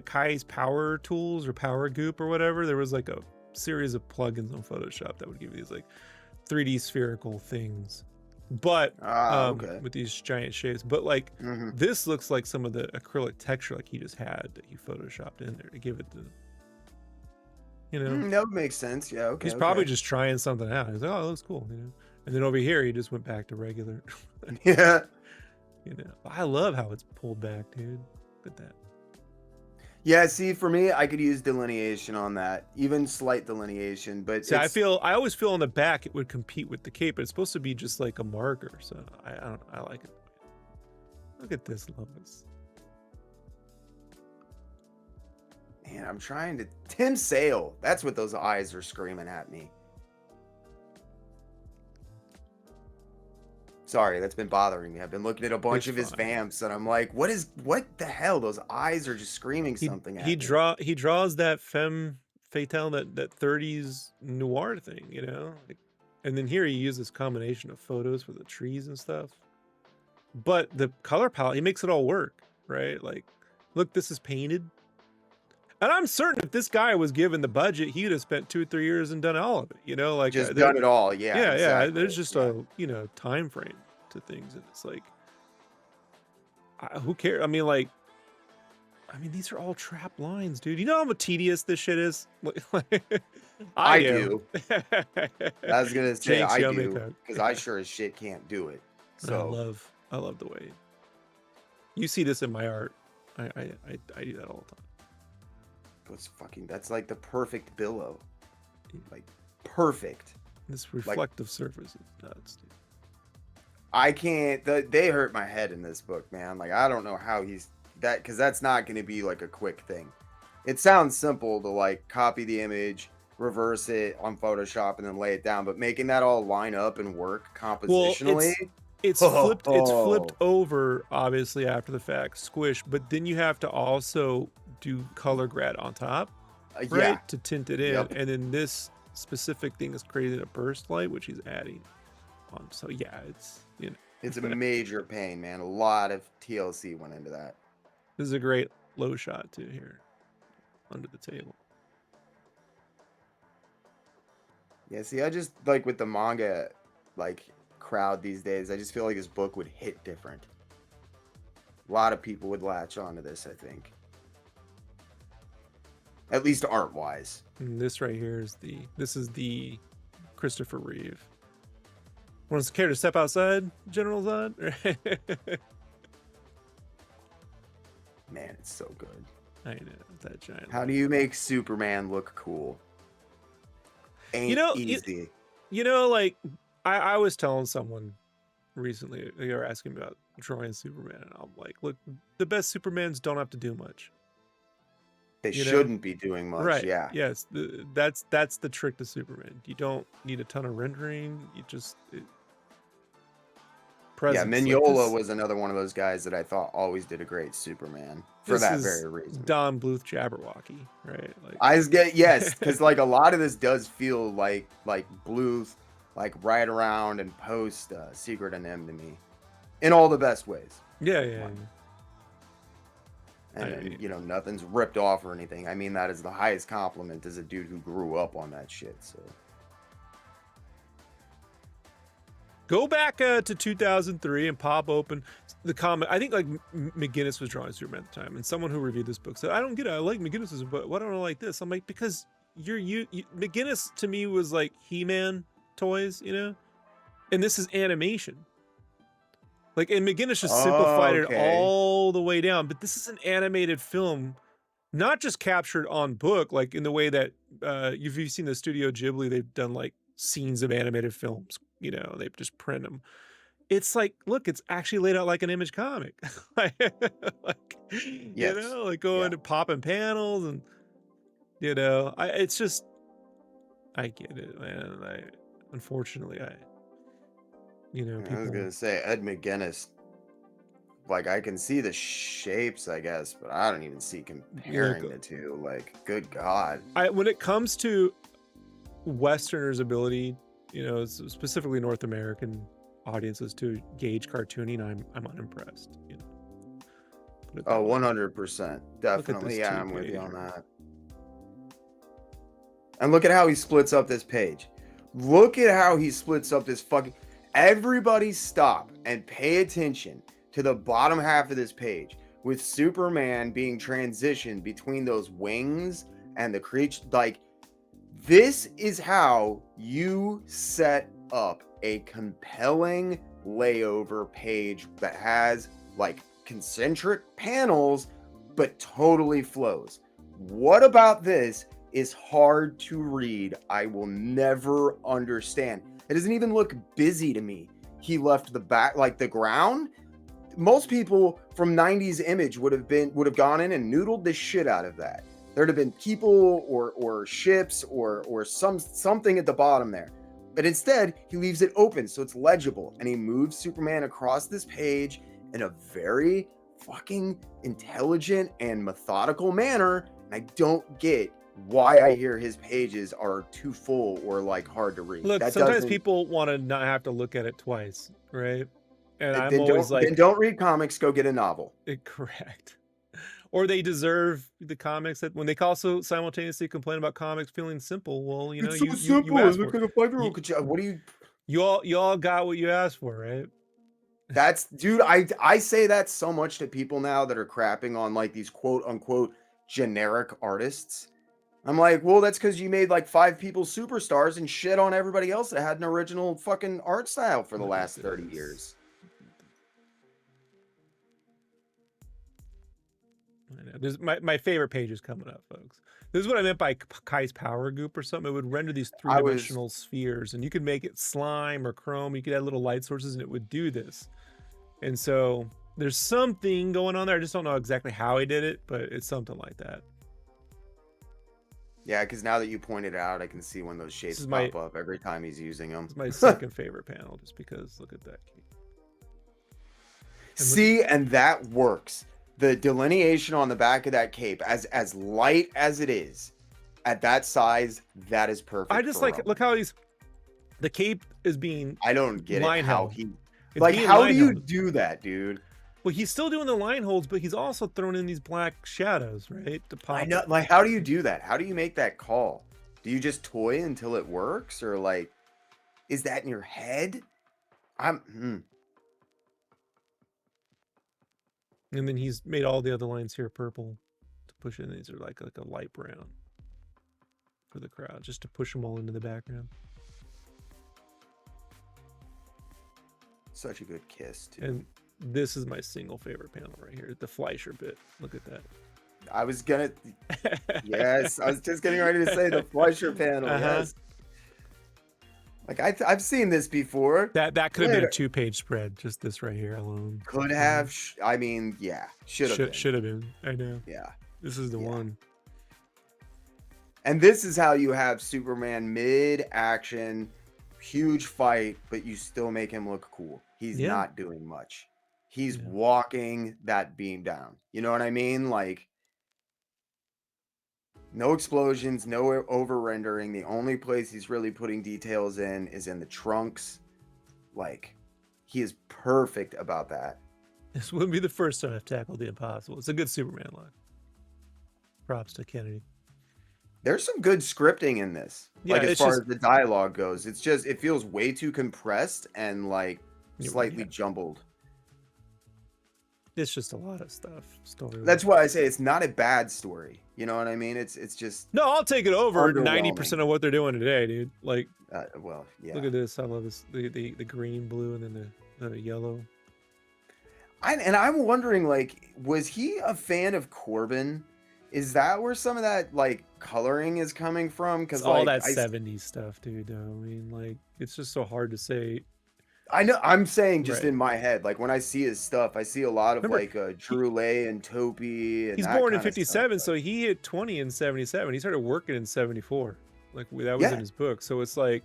Kai's power tools or power goop or whatever. There was like a series of plugins on Photoshop that would give you these like 3D spherical things, but with these giant shapes. But like this looks like some of the acrylic texture like he just had that he photoshopped in there to give it the, you know, that would make sense. Yeah, okay. He's probably just trying something out. He's like, oh, that looks cool, you know. And then over here, he just went back to regular. Yeah. You know, I love how it's pulled back, dude. Look at that. Yeah, see, for me, I could use delineation on that, even slight delineation. But see, I always feel on the back it would compete with the cape, but it's supposed to be just like a marker. So I like it. Look at this, Lois. Man, I'm trying to. Tim Sale. That's what those eyes are screaming at me. Sorry, that's been bothering me. I've been looking at a bunch of his vamps, and I'm like, what the hell? Those eyes are just screaming something at me. He draws that femme fatale, that 30s noir thing, you know? Like, and then here he uses this combination of photos for the trees and stuff. But the color palette, he makes it all work, right? Like, look, this is painted. And I'm certain if this guy was given the budget, he'd have spent 2 or 3 years and done all of it, you know, like just done it all. Yeah. Yeah. Exactly. Yeah. There's just a, you know, time frame to things. And it's like, who cares? I mean, these are all trap lines, dude. You know how tedious this shit is? I do. I was going to say, Jinx, I do, because I sure as shit can't do it. So I love the way you see this in my art. I do that all the time. That's like the perfect billow. Like perfect. This reflective surface is nuts, dude. I can't, they hurt my head in this book, man. Like, I don't know how he's that, because that's not going to be like a quick thing. It sounds simple to like copy the image, reverse it on Photoshop, and then lay it down, but making that all line up and work compositionally. Well, it's flipped over, obviously, after the fact, squish, but then you have to also do color grad on top, right? To tint it in. Yep. And then this specific thing is creating a burst light, which he's adding on. So yeah, it's, you know, it's a major pain, man. A lot of TLC went into that. This is a great low shot too here under the table. Yeah, see, I just like with the manga like crowd these days, I just feel like this book would hit different. A lot of people would latch onto this, I think. At least art wise. And this right here is the Christopher Reeve. Want to care to step outside, General Zod? Man, it's so good. I know, that giant. How do you make Superman look cool? Ain't easy. You know, like I was telling someone recently, they were asking me about drawing Superman, and I'm like, look, the best Supermans don't have to do much. They shouldn't be doing much, right? Yeah. Yes, that's the trick to Superman. You don't need a ton of rendering. You just presence. Yeah, Mignola was another one of those guys that I thought always did a great Superman for that very reason. Don Bluth Jabberwocky, right? Like yes, because like a lot of this does feel like Bluth, like right around and post Secret and M to me, in all the best ways. Yeah. And you know, nothing's ripped off or anything. I mean that is the highest compliment as a dude who grew up on that shit. So go back to 2003 and pop open the comic. I think like McGinnis was drawing Superman at the time, and someone who reviewed this book said, "I don't get it. I like McGinnis's, but why don't I like this?" I'm like, because McGinnis to me was like He-Man toys, you know, and this is animation. Like, and McGinnis just simplified it all the way down. But this is an animated film, not just captured on book, like in the way that you've seen the Studio Ghibli. They've done like scenes of animated films. You know, they just print them. It's like, look, it's actually laid out like an Image comic. You know, like going to popping panels and, you know, it's just, I get it, man. unfortunately, you know, I was people. gonna say Ed McGuinness. Like I can see the shapes, I guess, but I don't even see Look, comparing the two. Like, good God. when it comes to Westerners' ability, you know, specifically North American audiences to gauge cartooning, I'm unimpressed. You know, put it that Oh, way. 100%. Look at this Definitely. Yeah, I'm with you two-page. on that. And look at how he splits up this page. Look at how he splits up this fucking. Everybody stop and pay attention to the bottom half of this page with Superman being transitioned between those wings and the creature. Like, this is how you set up a compelling layover page that has like concentric panels but totally flows. What about this is hard to read? I will never understand. It doesn't even look busy to me. He left the back, like the ground. Most people from 90s Image would have gone in and noodled the shit out of that. There'd have been people or ships or something at the bottom there. But instead, he leaves it open so it's legible, and he moves Superman across this page in a very fucking intelligent and methodical manner. And I don't get why I hear his pages are too full or like hard to read. Look, That sometimes doesn't. people want to not have to look at it twice, right? And I'm Then always don't then like, don't read comics. Go get a novel. correct. Or they deserve the comics that when they also simultaneously complain about comics feeling simple. Well, you know, It's so you simple. asked It's for like it. a 5-year-old You, could. What do you? you all got what you asked for, right? That's dude. I say that so much to people now that are crapping on like these quote unquote generic artists. I'm like, well, that's because you made like 5 people superstars and shit on everybody else that had an original fucking art style for the Look at last 30 this. years. I know. There's my favorite page is coming up, folks. This is what I meant by Kai's power goop or something. It would render these I was three-dimensional spheres, and you could make it slime or chrome. You could add little light sources, and it would do this. And so there's something going on there. I just don't know exactly how he did it, but it's something like that. Yeah, because now that you pointed it out, I can see when those shapes pop up every time he's using them. It's my second favorite panel, just because look at that. See, and that works. The delineation on the back of that cape, as light as it is, at that size, that is perfect. I just like look how the cape is being. I don't get it. How he like how do you do that, dude? Well, he's still doing the line holds, but he's also throwing in these black shadows, right? To pop. I know. Like, how do you do that? How do you make that call? Do you just toy until it works, or like, is that in your head? And then he's made all the other lines here purple to push in. These are like a light brown for the crowd, just to push them all into the background. Such a good kiss, too. And this is my single favorite panel right here, the Fleischer bit. Look at that. I was gonna, yes, I was just getting ready to say the Fleischer panel. Yes, like I've seen this before. That could have been a 2-page spread, just this right here alone. Could have. I mean, yeah, should have been. Should have been. I know. Yeah, this is the one. And this is how you have Superman mid-action, huge fight, but you still make him look cool. He's not doing much. He's walking that beam down. You know what I mean? Like, no explosions, no over-rendering. The only place he's really putting details in is in the trunks. Like, he is perfect about that. This wouldn't be the first time I've tackled the impossible. It's a good Superman line. Props to Kennedy. There's some good scripting in this. Like, as far as the dialogue goes, it's just, it feels way too compressed and like slightly jumbled. It's just a lot of stuff. That's why I say it's not a bad story. You know what I mean? It's just. No, I'll take it over 90% of what they're doing today, dude. Like, well, yeah. Look at this. I love this. The green, blue, and then the yellow. And I'm wondering, like, was he a fan of Corbin? Is that where some of that like coloring is coming from? Because all that 70s stuff, dude. Though I mean, like, it's just so hard to say. I know. I'm saying just in my head, like when I see his stuff, I see a lot of like Drew Lay and Topi. And he's born in '57, so he hit 20 in '77. He started working in '74. Like that was in his book. So it's like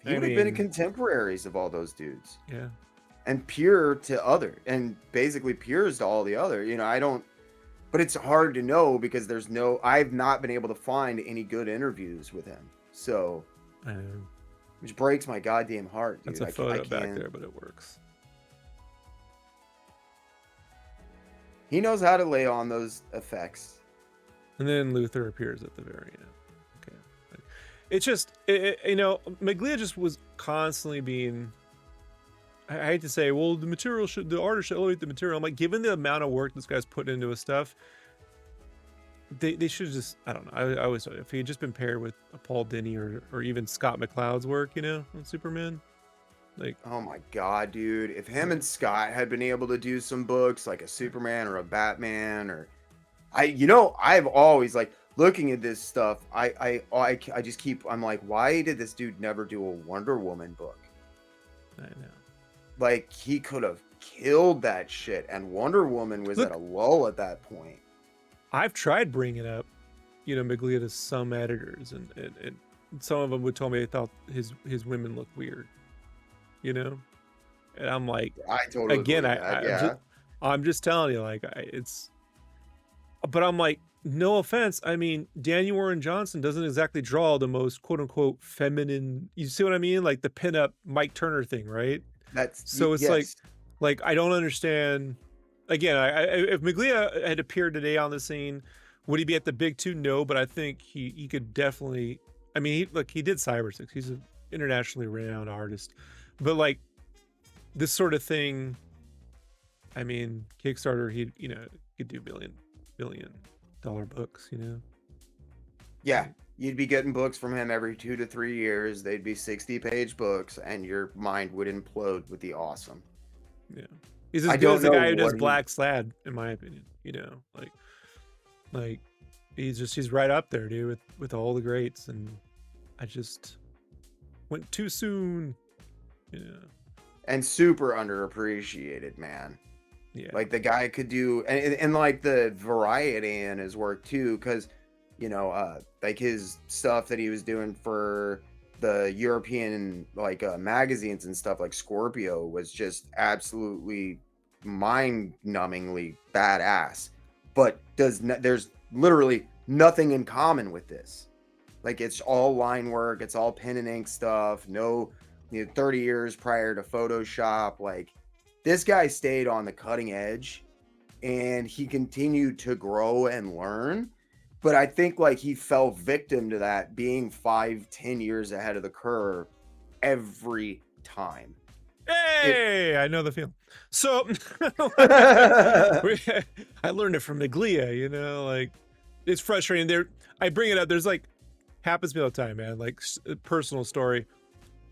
He I would have been mean, contemporaries of all those dudes. yeah. And peer to other, and basically peers to all the other. I don't, but it's hard to know because I've not been able to find any good interviews with him. So, I know. which breaks my goddamn heart, dude. That's a I photo back can't. there, but it works. He knows how to lay on those effects. And then Luther appears at the very end. Okay. It's just, Meglia just was constantly being, I hate to say, well, the artist should elevate the material. I'm like, given the amount of work this guy's put into his stuff, they should just, I don't know. I always thought if he had just been paired with a Paul Dini or even Scott McCloud's work, on Superman, like, Oh my god, dude. If him and Scott had been able to do some books like a Superman or a Batman or I've always like looking at this stuff, I just keep I'm like, why did this dude never do a Wonder Woman book? I know. Like he could have killed that shit, and Wonder Woman was Look, at a lull at that point. I've tried bringing up, Meglia to some editors, and some of them would tell me they thought his women looked weird, and I'm like, I totally again, believe that, I'm just telling you, like, but I'm like, no offense, I mean, Daniel Warren Johnson doesn't exactly draw the most quote unquote feminine. You see what I mean? Like the pinup Mike Turner thing, right? So it's yes. like I don't understand. Again, if Meglia had appeared today on the scene, would he be at the big two? No, but I think he could definitely. I mean, he did Cyber Six. He's an internationally renowned artist, but like this sort of thing. I mean, Kickstarter, he could do billion-dollar books. Yeah, you'd be getting books from him every 2 to 3 years. They'd be 60-page books, and your mind would implode with the awesome. Yeah. He's as good as the guy who does Black Slad, in my opinion. Like he's right up there, dude, with all the greats, and I just went too soon. And super underappreciated, man. Yeah. Like the guy could do, and like the variety in his work too, because like his stuff that he was doing for the European magazines and stuff like Scorpio was just absolutely mind-numbingly badass, but there's literally nothing in common with this. Like it's all line work, it's all pen and ink stuff. No, 30 years prior to Photoshop. Like this guy stayed on the cutting edge, and he continued to grow and learn. But I think like he fell victim to that, being 5-10 years ahead of the curve every time. Hey, I know the feeling. So I learned it from Meglia, like it's frustrating. I bring it up. There's like, happens to me all the time, man. Like a personal story.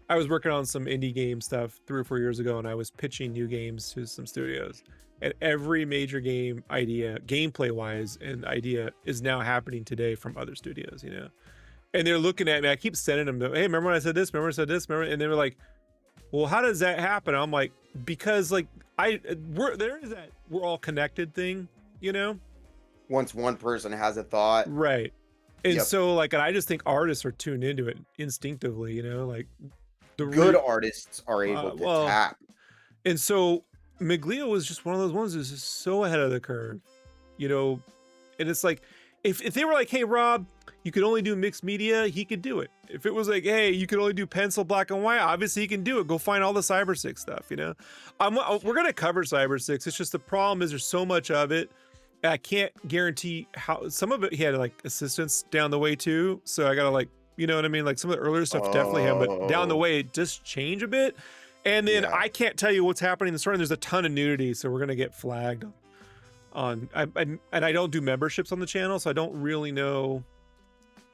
I was working on some indie game stuff 3 or 4 years ago, and I was pitching new games to some studios. And every major game idea, gameplay wise, and idea is now happening today from other studios, And they're looking at me. I keep sending them, hey, remember when I said this? Remember I said this? Remember? And they were like, well, how does that happen? I'm like, because like there is that we're all connected thing, Once one person has a thought, right? And Yep. so like, and I just think artists are tuned into it instinctively, like the good artists are able to tap. And so Meglia was just one of those ones who's just so ahead of the curve, and it's like, if they were like, hey, Rob, you could only do mixed media, he could do it. If it was like, hey, you could only do pencil, black and white, obviously he can do it. Go find all the Cyber 6 stuff, we're going to cover Cyber 6. It's just the problem is there's so much of it. I can't guarantee how some of it he had like assistants down the way too. So I got to like, you know what I mean? Like some of the earlier stuff definitely him, but down the way it just change a bit. And then I can't tell you what's happening in the story. And there's a ton of nudity, so we're going to get flagged on. And I don't do memberships on the channel, so I don't really know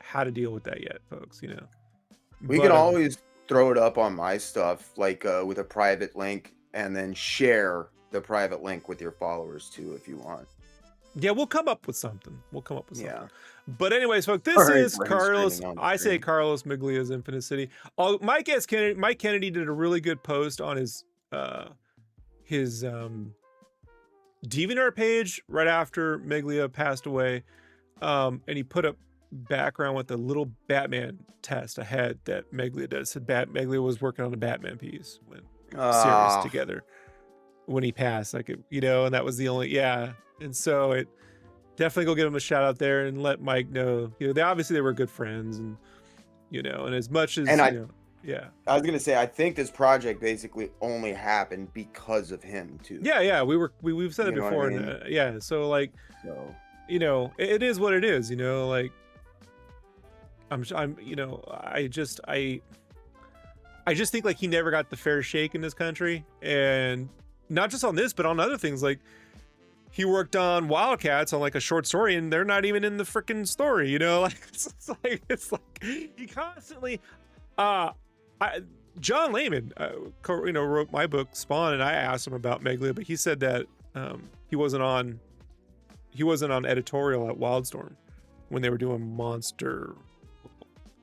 how to deal with that yet, folks. We can always throw it up on my stuff, like with a private link, and then share the private link with your followers too, if you want. Yeah, we'll come up with something. Yeah. But anyways, folks, this is Carlos. I say Carlos Meglia's Infinite City. Mike Kennedy did a really good post on his DeviantArt page right after Meglia passed away, and he put up background with the little Batman test I had that Meglia does. Said Meglia was working on a Batman piece when series Ah, together when he passed, like you know, and that was the only And so it definitely go give him a shout out there and let Mike know. You know, they were good friends, and you know, and as much and as you know, yeah, I was gonna say, I think this project basically only happened because of him too. yeah, we've said it You know what I before, mean? and yeah, so like, So you know, it is what it is, you know, like you know, I just think like he never got the fair shake in this country, and not just on this, but on other things. Like he worked on Wildcats on like a short story, and they're not even in the freaking story, you know. Like it's like he constantly. I John Layman, you know, wrote my book Spawn, and I asked him about Meglia, but he said that he wasn't on editorial at Wildstorm when they were doing Monster.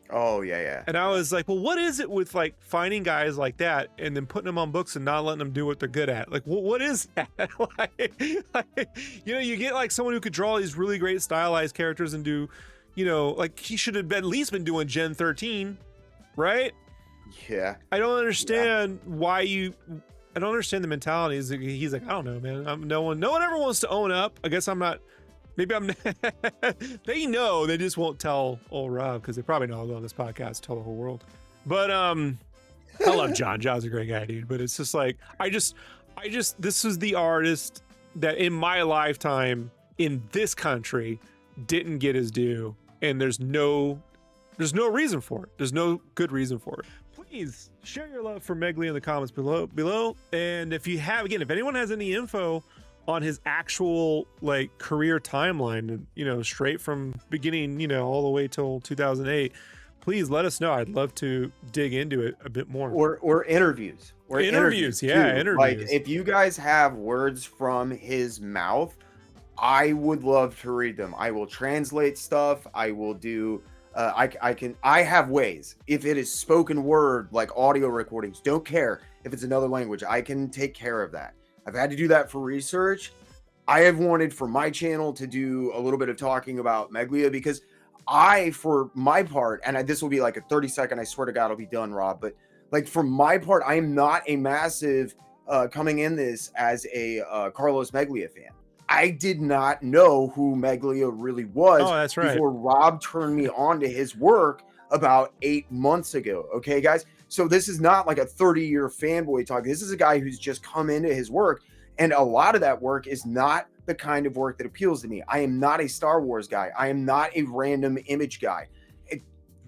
oh yeah. And I was like, well, what is it with like finding guys like that and then putting them on books and not letting them do what they're good at? Like, what is that? like, you know, you get like someone who could draw these really great stylized characters and do, you know, like he should have at least been doing Gen 13, right? Yeah. I don't understand why I don't understand the mentality. He's like, I don't know, man. No one ever wants to own up. I guess I'm not. Maybe I'm. They know. They just won't tell old Rob because they probably know I'll go on this podcast, tell the whole world. But I love John. John's a great guy, dude. But it's just like I just this was the artist that in my lifetime in this country didn't get his due, and there's no reason for it. There's no good reason for it. Please share your love for Meglia in the comments below. And if anyone has any info on his actual like career timeline, you know, straight from beginning, you know, all the way till 2008, please let us know. I'd love to dig into it a bit more. Or interviews. Or interviews, yeah, too. interviews. Like if you guys have words from his mouth, I would love to read them. I will translate stuff. I will do I have ways. If it is spoken word, like audio recordings, don't care if it's another language. I can take care of that. I've had to do that for research. I have wanted for my channel to do a little bit of talking about Meglia because for my part, and this will be like a 30-second, I swear to God, I'll be done, Rob. But like for my part, I am not a massive coming in this as a Carlos Meglia fan. I did not know who Meglia really was that's right. before Rob turned me on to his work about 8 months ago. Okay, guys. So this is not like a 30-year fanboy talk. This is a guy who's just come into his work. And a lot of that work is not the kind of work that appeals to me. I am not a Star Wars guy. I am not a random image guy.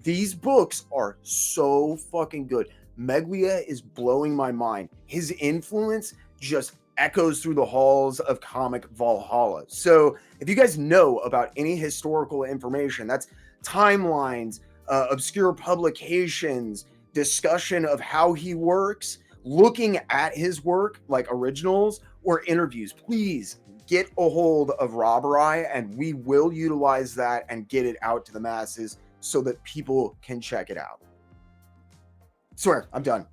These books are so fucking good. Meglia is blowing my mind. His influence just echoes through the halls of comic Valhalla. So if you guys know about any historical information, that's timelines, obscure publications, discussion of how he works, looking at his work like originals or interviews, please get a hold of Rob or I, and we will utilize that and get it out to the masses so that people can check it out. Swear, I'm done.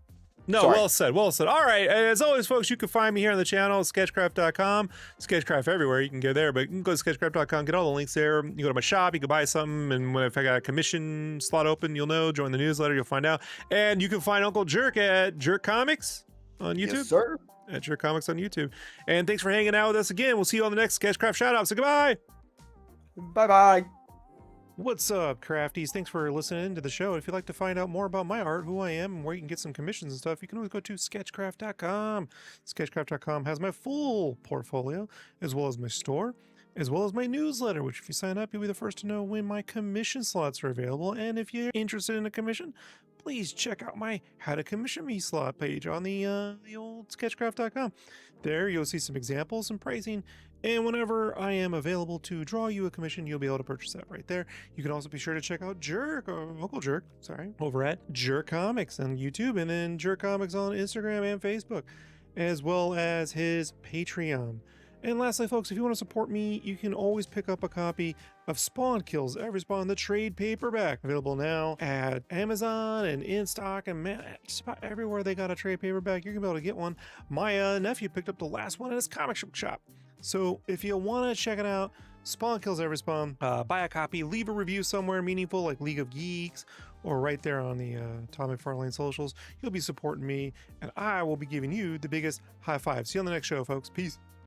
No, Sorry. Well said. All right. As always, folks, you can find me here on the channel, sketchcraft.com. Sketchcraft everywhere. You can go there, but you can go to sketchcraft.com, get all the links there. You go to my shop, you can buy something, and if I got a commission slot open, you'll know. Join the newsletter, you'll find out. And you can find Uncle Jerk at Jerk Comics on YouTube. Yes, sir. At Jerk Comics on YouTube. And thanks for hanging out with us again. We'll see you on the next Sketchcraft Shout-Out. So goodbye. Bye-bye. What's up, crafties? Thanks for listening to the show. If you'd like to find out more about my art, who I am, and where you can get some commissions and stuff, you can always go to sketchcraft.com. Sketchcraft.com has my full portfolio, as well as my store, as well as my newsletter, which if you sign up, you'll be the first to know when my commission slots are available. And if you're interested in a commission, please check out my How to Commission Me slot page on the old sketchcraft.com. There you'll see some examples and pricing, and whenever I am available to draw you a commission, you'll be able to purchase that right there. You can also be sure to check out Uncle Jerk, over at Jerk Comics on YouTube, and then Jerk Comics on Instagram and Facebook, as well as his Patreon. And lastly, folks, if you want to support me, you can always pick up a copy of Spawn Kills Every Spawn, the trade paperback, available now at Amazon and in stock, and man, just about everywhere they got a trade paperback, you're gonna be able to get one. My nephew picked up the last one at his comic book shop. So if you want to check it out, Spawn kills every spawn. Buy a copy, leave a review somewhere meaningful like League of Geeks or right there on the Tom McFarlane socials. You'll be supporting me and I will be giving you the biggest high five. See you on the next show, folks. Peace.